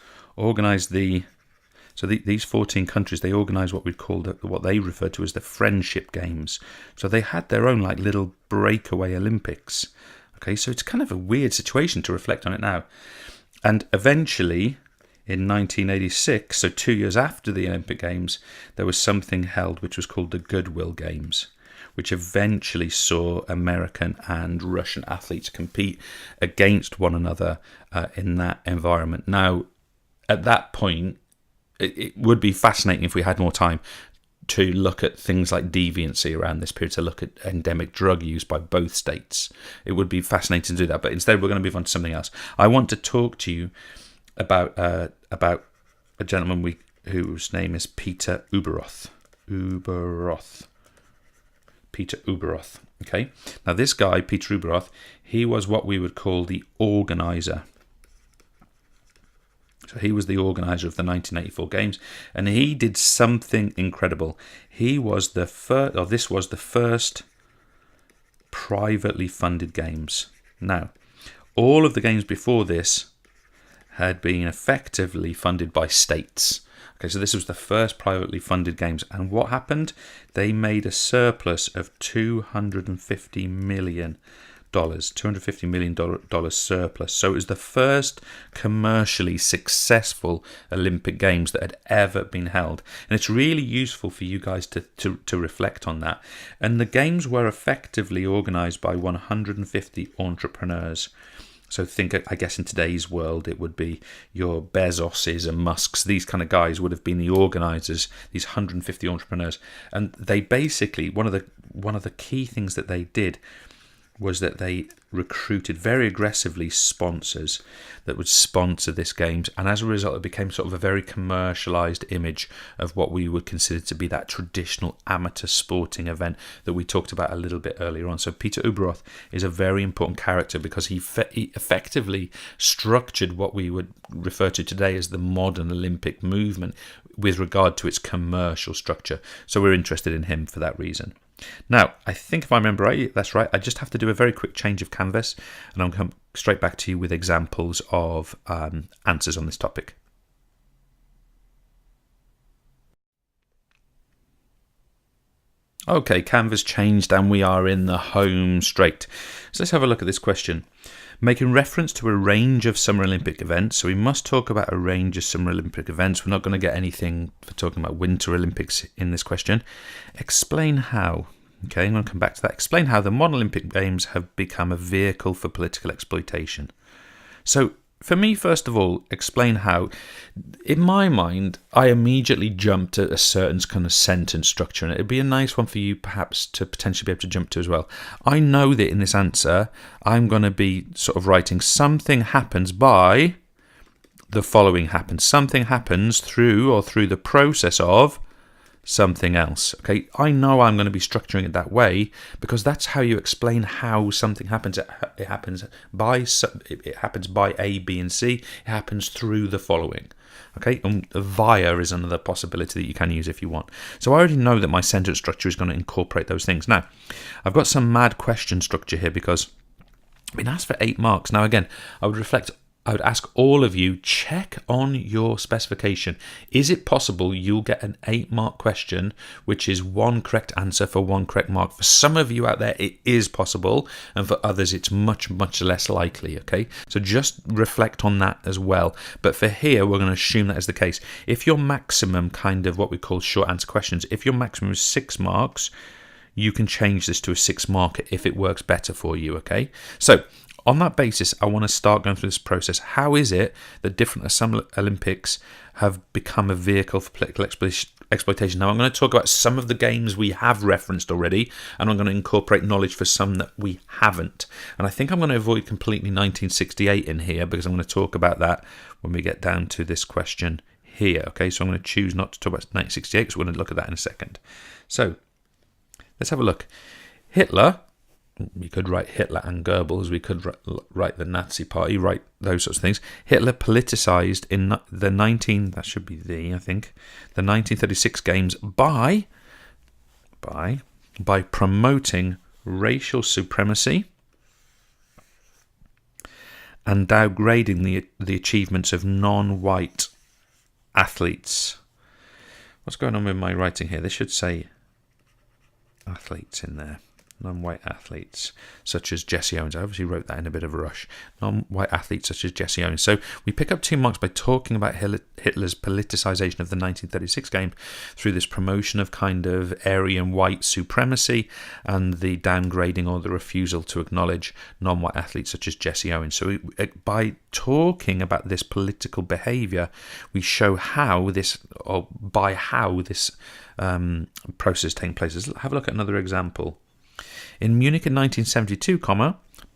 These 14 countries, they organised what we'd call what they referred to as the Friendship Games. So they had their own little breakaway Olympics. Okay, so it's kind of a weird situation to reflect on it now. And eventually, in 1986, so 2 years after the Olympic Games, there was something held which was called the Goodwill Games, which eventually saw American and Russian athletes compete against one another in that environment. Now, at that point, it would be fascinating if we had more time to look at things like deviancy around this period, to look at endemic drug use by both states. It would be fascinating to do that, but instead we're going to move on to something else. I want to talk to you about a gentleman whose name is Peter Oberoth. Oberoth. Peter Oberoth. Okay. Now this guy, Peter Oberoth, he was what we would call the organizer. So he was the organizer of the 1984 games, and he did something incredible. He was the first, or this was the first privately funded games. Now, all of the games before this had been effectively funded by states. Okay, so this was the first privately funded games. And what happened? They made a surplus of $250 million. $250 million surplus. So it was the first commercially successful Olympic Games that had ever been held. And it's really useful for you guys to reflect on that. And the games were effectively organized by 150 entrepreneurs. So think, I guess in today's world, it would be your Bezoses and Musks. These kind of guys would have been the organizers, these 150 entrepreneurs. And they basically, one of the key things that they did was that they recruited very aggressively sponsors that would sponsor this games, and as a result it became sort of a very commercialized image of what we would consider to be that traditional amateur sporting event that we talked about a little bit earlier on. So Peter Oberoth is a very important character because he effectively structured what we would refer to today as the modern Olympic movement with regard to its commercial structure. So we're interested in him for that reason. Now, I think if I remember right, that's right, I just have to do a very quick change of canvas and I'll come straight back to you with examples of answers on this topic. Okay, canvas changed and we are in the home straight. So let's have a look at this question. Making reference to a range of Summer Olympic events, so we must talk about a range of Summer Olympic events. We're not going to get anything for talking about Winter Olympics in this question. Explain how. Okay, I'm going to come back to that. Explain how the modern Olympic Games have become a vehicle for political exploitation. So, for me, first of all, explain how. In my mind, I immediately jumped at a certain kind of sentence structure, and it'd be a nice one for you perhaps to potentially be able to jump to as well. I know that in this answer, I'm going to be sort of writing something happens by the following happens. Something happens through the process of something else. Okay, I know I'm going to be structuring it that way because that's how you explain how something happens. It happens by A, B, and C. It happens through the following. Okay, and via is another possibility that you can use if you want. So I already know that my sentence structure is going to incorporate those things. Now, I've got some mad question structure here because I've been asked for 8 marks. Now, again, I would ask all of you, check on your specification. Is it possible you'll get an 8-mark question, which is 1 correct answer for 1 correct mark? For some of you out there, it is possible, and for others, it's much, much less likely, okay? So just reflect on that as well. But for here, we're going to assume that is the case. If your maximum kind of what we call short answer questions, if your maximum is 6 marks, you can change this to a 6 marker if it works better for you, okay? So, on that basis, I want to start going through this process. How is it that different Summer Olympics have become a vehicle for political exploitation? Now, I'm going to talk about some of the games we have referenced already, and I'm going to incorporate knowledge for some that we haven't. And I think I'm going to avoid completely 1968 in here because I'm going to talk about that when we get down to this question here. Okay, so I'm going to choose not to talk about 1968 because we're going to look at that in a second. So, let's have a look. Hitler. We could write Hitler and Goebbels, we could write the Nazi Party, write those sorts of things. Hitler politicized in the 1936 games by promoting racial supremacy and downgrading the achievements of non-white athletes. What's going on with my writing here? This should say athletes in there. Non-white athletes such as Jesse Owens. I obviously wrote that in a bit of a rush. Non-white athletes such as Jesse Owens. So we pick up 2 marks by talking about Hitler's politicization of the 1936 game through this promotion of kind of Aryan white supremacy and the downgrading or the refusal to acknowledge non-white athletes such as Jesse Owens. So by talking about this political behavior, we show how this process is taking place. Let's have a look at another example. In Munich in 1972,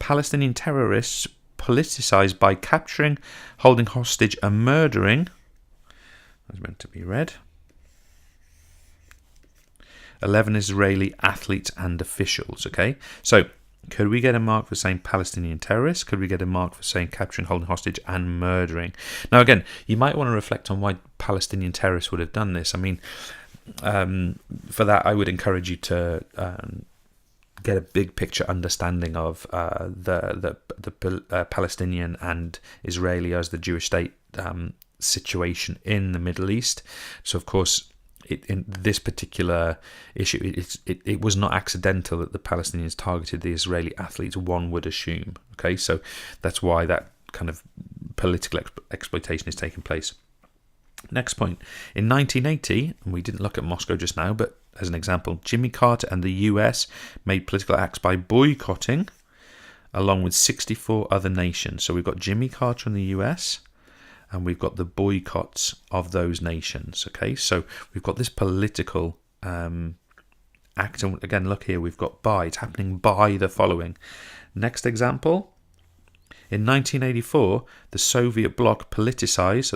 Palestinian terrorists politicized by capturing, holding hostage and murdering, that was meant to be read, 11 Israeli athletes and officials. Okay, so could we get a mark for saying Palestinian terrorists? Could we get a mark for saying capturing, holding hostage and murdering? Now again, you might want to reflect on why Palestinian terrorists would have done this. I mean, for that I would encourage you to get a big picture understanding of the Palestinian and Israeli as the Jewish state situation in the Middle East. So of course, in this particular issue, it was not accidental that the Palestinians targeted the Israeli athletes, one would assume. Okay, so that's why that kind of political exploitation is taking place. Next point. In 1980, and we didn't look at Moscow just now, but as an example, Jimmy Carter and the US made political acts by boycotting, along with 64 other nations. So we've got Jimmy Carter in the US, and we've got the boycotts of those nations. Okay, so we've got this political act. And again, look here, we've got by. It's happening by the following. Next example. In 1984, the Soviet Bloc politicized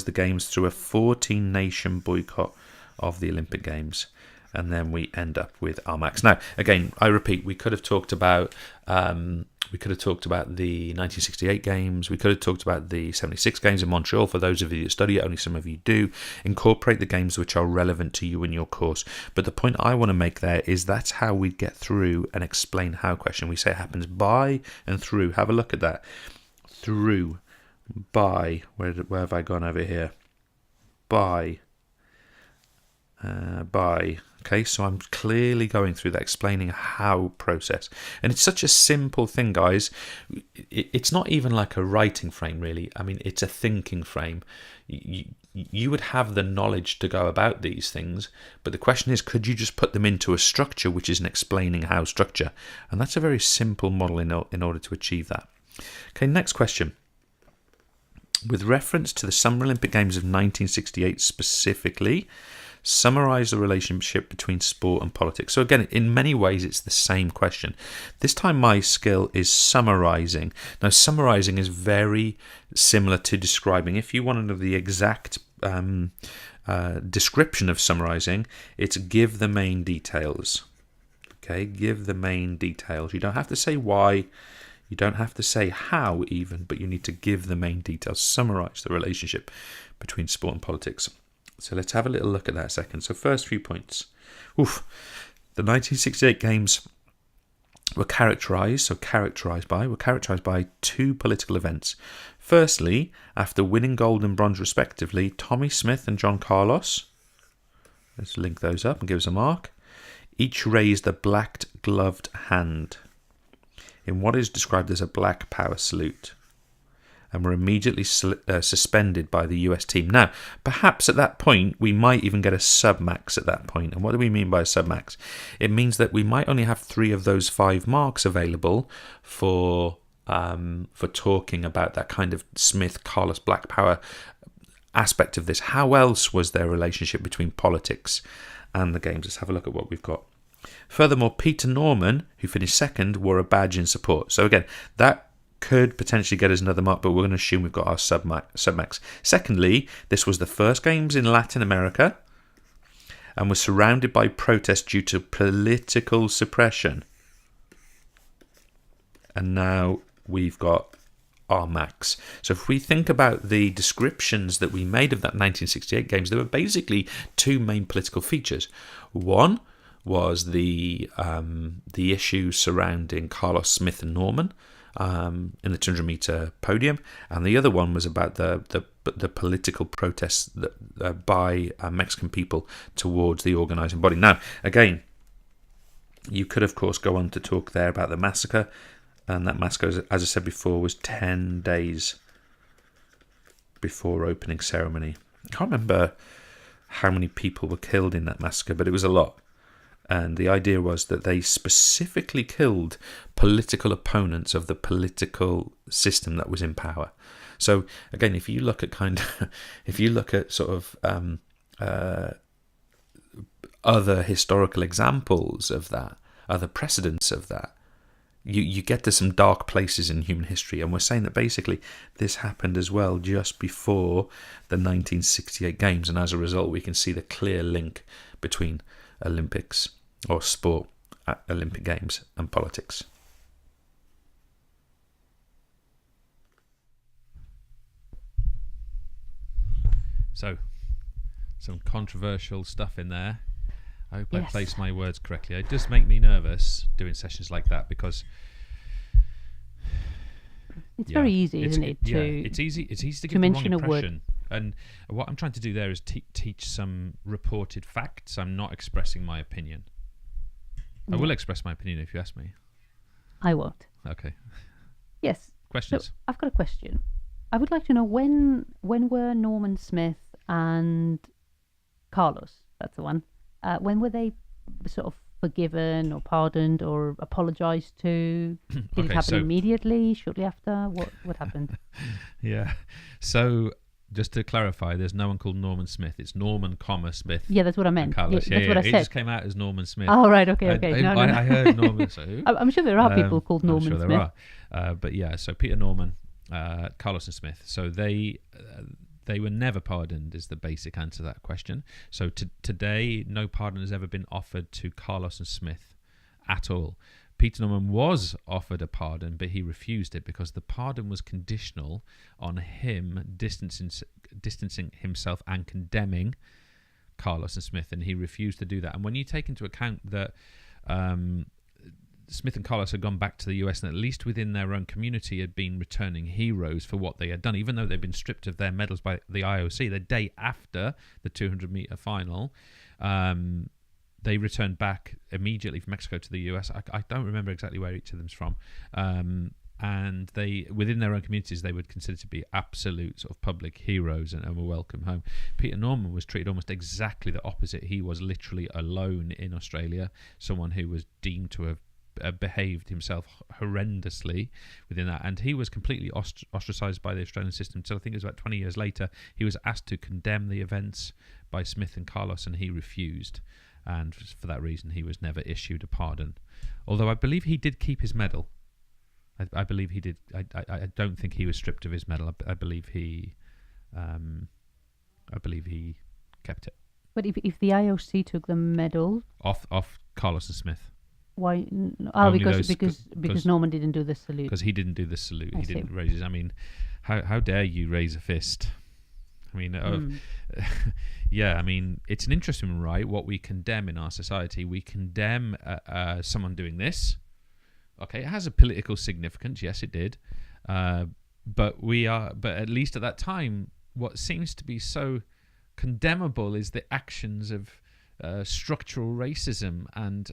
the Games through a 14-nation boycott of the Olympic Games. And then we end up with Almax. Now, again, I repeat, we could have talked about the 1968 Games. We could have talked about the 76 Games in Montreal. For those of you that study it, only some of you do. Incorporate the games which are relevant to you in your course. But the point I want to make there is that's how we get through an explain how question. We say it happens by and through. Have a look at that. Through, by. Where have I gone over here? By. Okay, so I'm clearly going through that, explaining how process. And it's such a simple thing, guys. It's not even like a writing frame, really. I mean, it's a thinking frame. You would have the knowledge to go about these things, but the question is, could you just put them into a structure, which is an explaining how structure? And that's a very simple model in order to achieve that. Okay, next question. With reference to the Summer Olympic Games of 1968 specifically, summarize the relationship between sport and politics. So again, in many ways, it's the same question. This time my skill is summarizing. Now, summarizing is very similar to describing. If you want to know the exact description of summarizing, it's give the main details. Okay, give the main details. You don't have to say why. You don't have to say how even, but you need to give the main details. Summarize the relationship between sport and politics. So let's have a little look at that a second. So first few points. The 1968 Games were characterized by two political events. Firstly, after winning gold and bronze respectively, Tommy Smith and John Carlos, let's link those up and give us a mark, each raised a black gloved hand in what is described as a black power salute, and were immediately suspended by the US team. Now, perhaps at that point, we might even get a submax at that point. And what do we mean by a submax? It means that we might only have 3 of those 5 marks available for talking about that kind of Smith-Carlos black power aspect of this. How else was there a relationship between politics and the Games? Let's have a look at what we've got. Furthermore, Peter Norman, who finished second, wore a badge in support. So again, that could potentially get us another mark, but we're going to assume we've got our submax. Secondly, this was the first Games in Latin America and was surrounded by protests due to political suppression. And now we've got our max. So if we think about the descriptions that we made of that 1968 Games, there were basically 2 main political features. One was the issue surrounding Carlos Smith and Norman in the 200-meter podium, and the other one was about the political protests by Mexican people towards the organising body. Now, again, you could of course go on to talk there about the massacre, and that massacre, as I said before, was 10 days before opening ceremony. I can't remember how many people were killed in that massacre, but it was a lot. And the idea was that they specifically killed political opponents of the political system that was in power. So again, if you look at sort of other historical examples of that, other precedents of that, you get to some dark places in human history, and we're saying that basically this happened as well just before the 1968 Games, and as a result we can see the clear link between Olympics or sport at Olympic Games and politics. So, some controversial stuff in there. I hope I place my words correctly. It does make me nervous doing sessions like that because it's very easy, isn't it? It's easy to give the wrong impression. And what I'm trying to do there is teach some reported facts. I'm not expressing my opinion. I will express my opinion if you ask me. I won't. Okay. Yes. Questions? So I've got a question. I would like to know when were Norman Smith and Carlos, that's the one, when were they sort of forgiven or pardoned or apologized to? Did it happen immediately, shortly after? What happened? Yeah. So just to clarify, there's no one called Norman Smith. It's Norman, Smith. Yeah, that's what I meant. Carlos. That's what I said. It just came out as Norman Smith. Oh, right. Okay. I heard Norman. So I'm sure there are people called Norman Smith. I'm sure there are. But yeah, so Peter Norman, Carlos and Smith. So they were never pardoned is the basic answer to that question. So today, no pardon has ever been offered to Carlos and Smith at all. Peter Norman was offered a pardon, but he refused it because the pardon was conditional on him distancing himself and condemning Carlos and Smith, and he refused to do that. And when you take into account that Smith and Carlos had gone back to the US and at least within their own community had been returning heroes for what they had done, even though they'd been stripped of their medals by the IOC the day after the 200-meter final. They returned back immediately from Mexico to the US. I don't remember exactly where each of them's from. And they, within their own communities, they would consider to be absolute sort of public heroes and were welcome home. Peter Norman was treated almost exactly the opposite. He was literally alone in Australia, someone who was deemed to have behaved himself horrendously within that, and he was completely ostracized by the Australian system. So I think it was about 20 years later he was asked to condemn the events by Smith and Carlos, and he refused, and for that reason he was never issued a pardon, although I believe he did keep his medal. I believe he did. I don't think he was stripped of his medal. I believe he kept it. But if the IOC took the medal off Carlos and Smith, why? Oh, because Norman didn't do the salute. Because he didn't do the salute. He didn't raise his. I mean, how dare you raise a fist? I mean, yeah. I mean, it's an interesting right. What we condemn in our society, we condemn someone doing this. Okay, it has a political significance. Yes, it did. But at least at that time, what seems to be so condemnable is the actions of structural racism and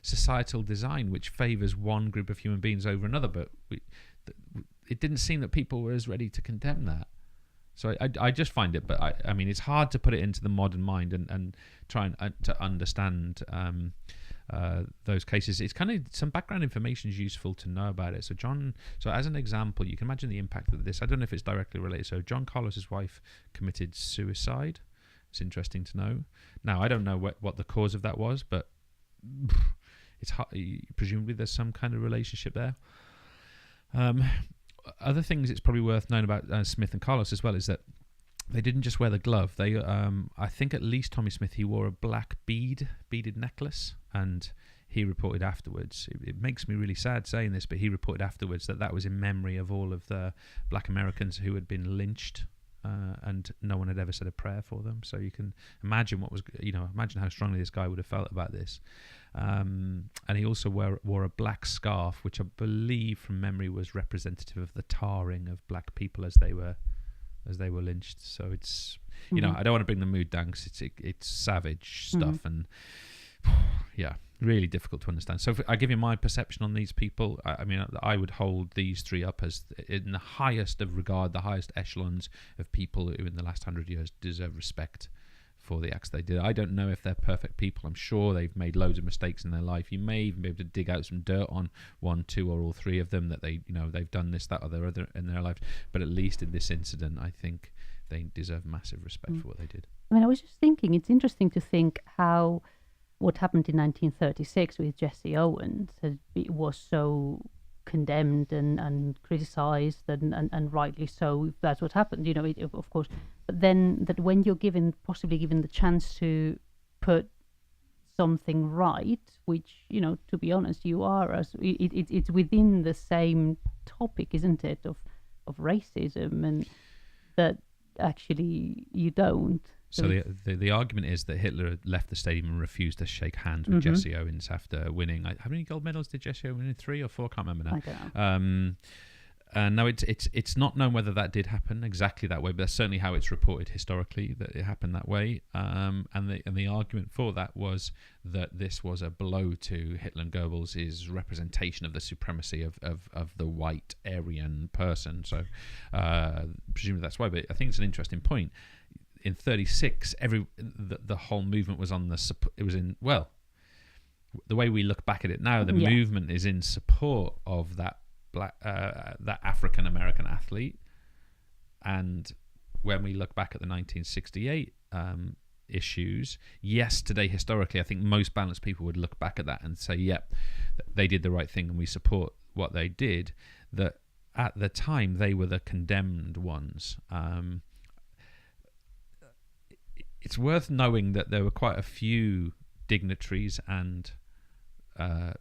societal design, which favours one group of human beings over another. But it didn't seem that people were as ready to condemn that. So I just find it, but I mean, it's hard to put it into the modern mind and try and to understand those cases. It's kind of some background information is useful to know about it. So as an example, you can imagine the impact of this. I don't know if it's directly related. So John Carlos's wife committed suicide. It's interesting to know. Now, I don't know what the cause of that was, but it's presumably there's some kind of relationship there. Other things it's probably worth knowing about Smith and Carlos as well is that they didn't just wear the glove. They, I think at least Tommy Smith, he wore a black beaded necklace, and he reported afterwards. It makes me really sad saying this, but he reported afterwards that was in memory of all of the black Americans who had been lynched. And no one had ever said a prayer for them. So you can imagine imagine how strongly this guy would have felt about this. And he also wore a black scarf, which I believe from memory was representative of the tarring of black people as they were lynched. So it's, I don't want to bring the mood down because it's savage stuff and yeah, really difficult to understand. So if I give you my perception on these people, I mean, I would hold these three up as in the highest of regard, the highest echelons of people who in the last 100 years deserve respect for the acts they did. I don't know if they're perfect people. I'm sure they've made loads of mistakes in their life. You may even be able to dig out some dirt on one, two, or all three of them that they've done this, that, or the other in their life. But at least in this incident, I think they deserve massive respect for what they did. I mean, I was just thinking, it's interesting to think how what happened in 1936 with Jesse Owens was so condemned and criticized and rightly so, if that's what happened, of course. But then that when you're possibly given the chance to put something right, which, to be honest, you are, as it's within the same topic, isn't it, of racism, and that actually you don't. So the argument is that Hitler left the stadium and refused to shake hands with Jesse Owens after winning. How many gold medals did Jesse Owens win? 3 or 4? I can't remember now. I don't know. No, it's not known whether that did happen exactly that way, but that's certainly how it's reported historically, that it happened that way. And the argument for that was that this was a blow to Hitler and Goebbels' representation of the supremacy of the white Aryan person. So presumably that's why. But I think it's an interesting point. In 1936, the whole movement was the way we look back at it now, the movement is in support of that that African American athlete. And when we look back at the 1968 issues, yes, today historically, I think most balanced people would look back at that and say, yep, they did the right thing and we support what they did. That at the time they were the condemned ones. It's worth knowing that there were quite a few dignitaries and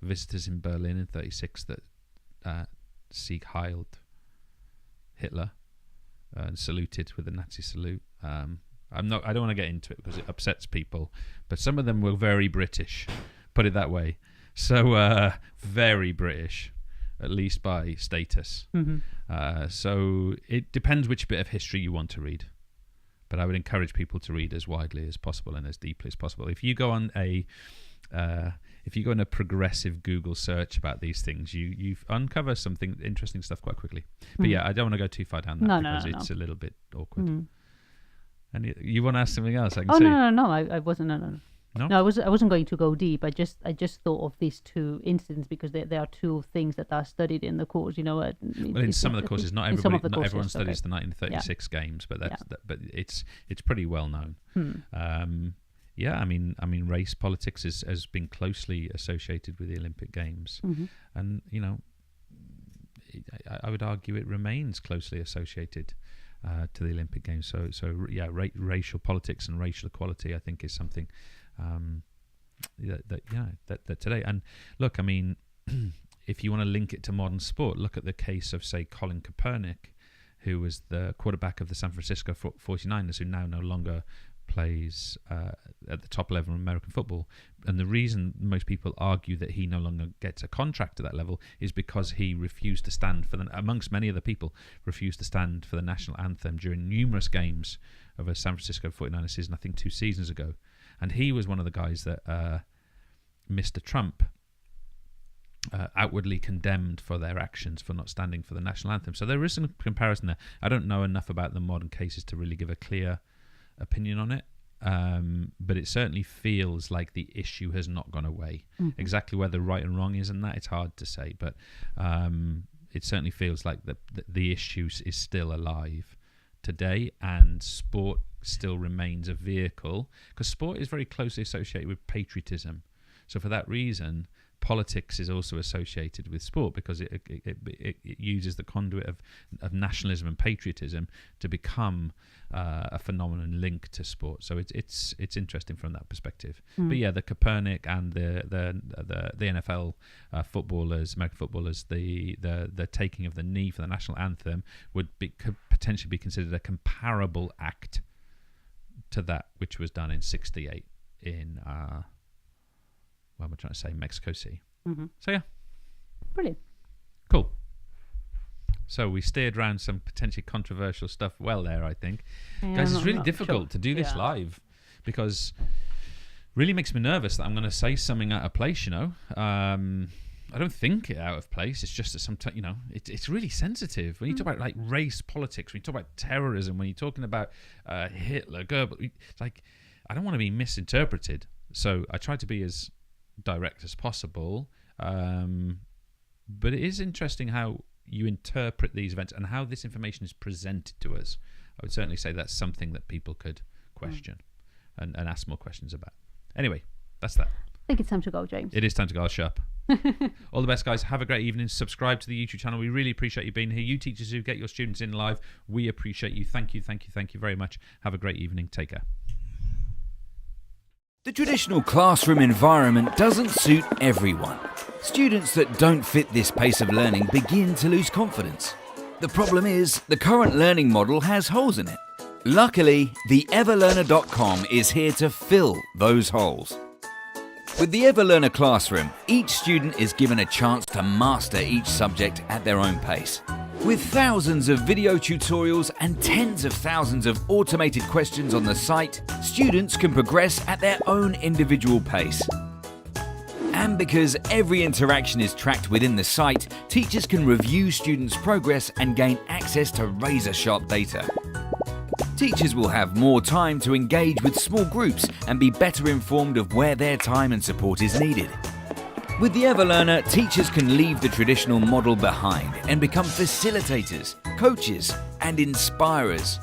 visitors in Berlin in 1936 that Sieg heiled Hitler and saluted with the Nazi salute. I don't want to get into it because it upsets people, but some of them were very British, put it that way. So very British, at least by status. So it depends which bit of history you want to read. But I would encourage people to read as widely as possible and as deeply as possible. If you go on a progressive Google search about these things, you uncover something interesting stuff quite quickly. But yeah, I don't want to go too far down that because it's a little bit awkward. And you want to ask something else? I can see. No. I wasn't. No, I wasn't going to go deep. I just thought of these two incidents because there are two things that are studied in the course. Well, in some of the courses, not everyone studies the 1936 games, but but it's pretty well known. I mean, race politics has been closely associated with the Olympic Games, and I would argue it remains closely associated to the Olympic Games. So racial politics and racial equality, I think, is something. That today, and look, I mean, if you want to link it to modern sport, look at the case of, say, Colin Kaepernick, who was the quarterback of the San Francisco 49ers, who now no longer plays at the top level of American football. And the reason most people argue that he no longer gets a contract at that level is because he refused to stand for amongst many other people, refused to stand for the national anthem during numerous games of a San Francisco 49ers season, I think 2 seasons ago. And he was one of the guys that Mr. Trump outwardly condemned for their actions for not standing for the national anthem. So there is some comparison there. I don't know enough about the modern cases to really give a clear opinion on it, but it certainly feels like the issue has not gone away. Exactly whether right and wrong is in that, it's hard to say, but it certainly feels like the issue is still alive today, and sport still remains a vehicle, because sport is very closely associated with patriotism. So for that reason, politics is also associated with sport, because it uses the conduit of nationalism and patriotism to become a phenomenon linked to sport. So it's interesting from that perspective. But yeah, the Kaepernick and the NFL footballers, American footballers, the taking of the knee for the national anthem could potentially be considered a comparable act to that which was done in '68 in what am I trying to say? Mexico City. So yeah, brilliant, cool. So we steered around some potentially controversial stuff well there, I think. Guys, it's really difficult to do this live, because it really makes me nervous that I'm going to say something out of place, I don't think it out of place. It's just that sometimes, it's really sensitive. When you talk about like race politics, when you talk about terrorism, when you're talking about Hitler, Goebbels, it's like, I don't want to be misinterpreted. So I try to be as direct as possible. But it is interesting how you interpret these events and how this information is presented to us. I would certainly say that's something that people could question and ask more questions about. Anyway, that's that. think it's time to go, James. It is time to go. I'll shut up. All the best, guys. Have a great evening. Subscribe to the YouTube channel. We really appreciate you being here. You teachers who get your students in live, we appreciate you. Thank you, thank you, thank you very much. Have a great evening. Take care. The traditional classroom environment doesn't suit everyone. Students that don't fit this pace of learning begin to lose confidence. The problem is, the current learning model has holes in it. Luckily, the EverLearner.com is here to fill those holes. With the EverLearner Classroom, each student is given a chance to master each subject at their own pace. With thousands of video tutorials and tens of thousands of automated questions on the site, students can progress at their own individual pace. And because every interaction is tracked within the site, teachers can review students' progress and gain access to razor-sharp data. Teachers will have more time to engage with small groups and be better informed of where their time and support is needed. With the EverLearner, teachers can leave the traditional model behind and become facilitators, coaches, and inspirers.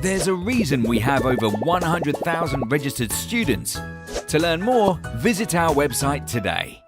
There's a reason we have over 100,000 registered students. To learn more, visit our website today.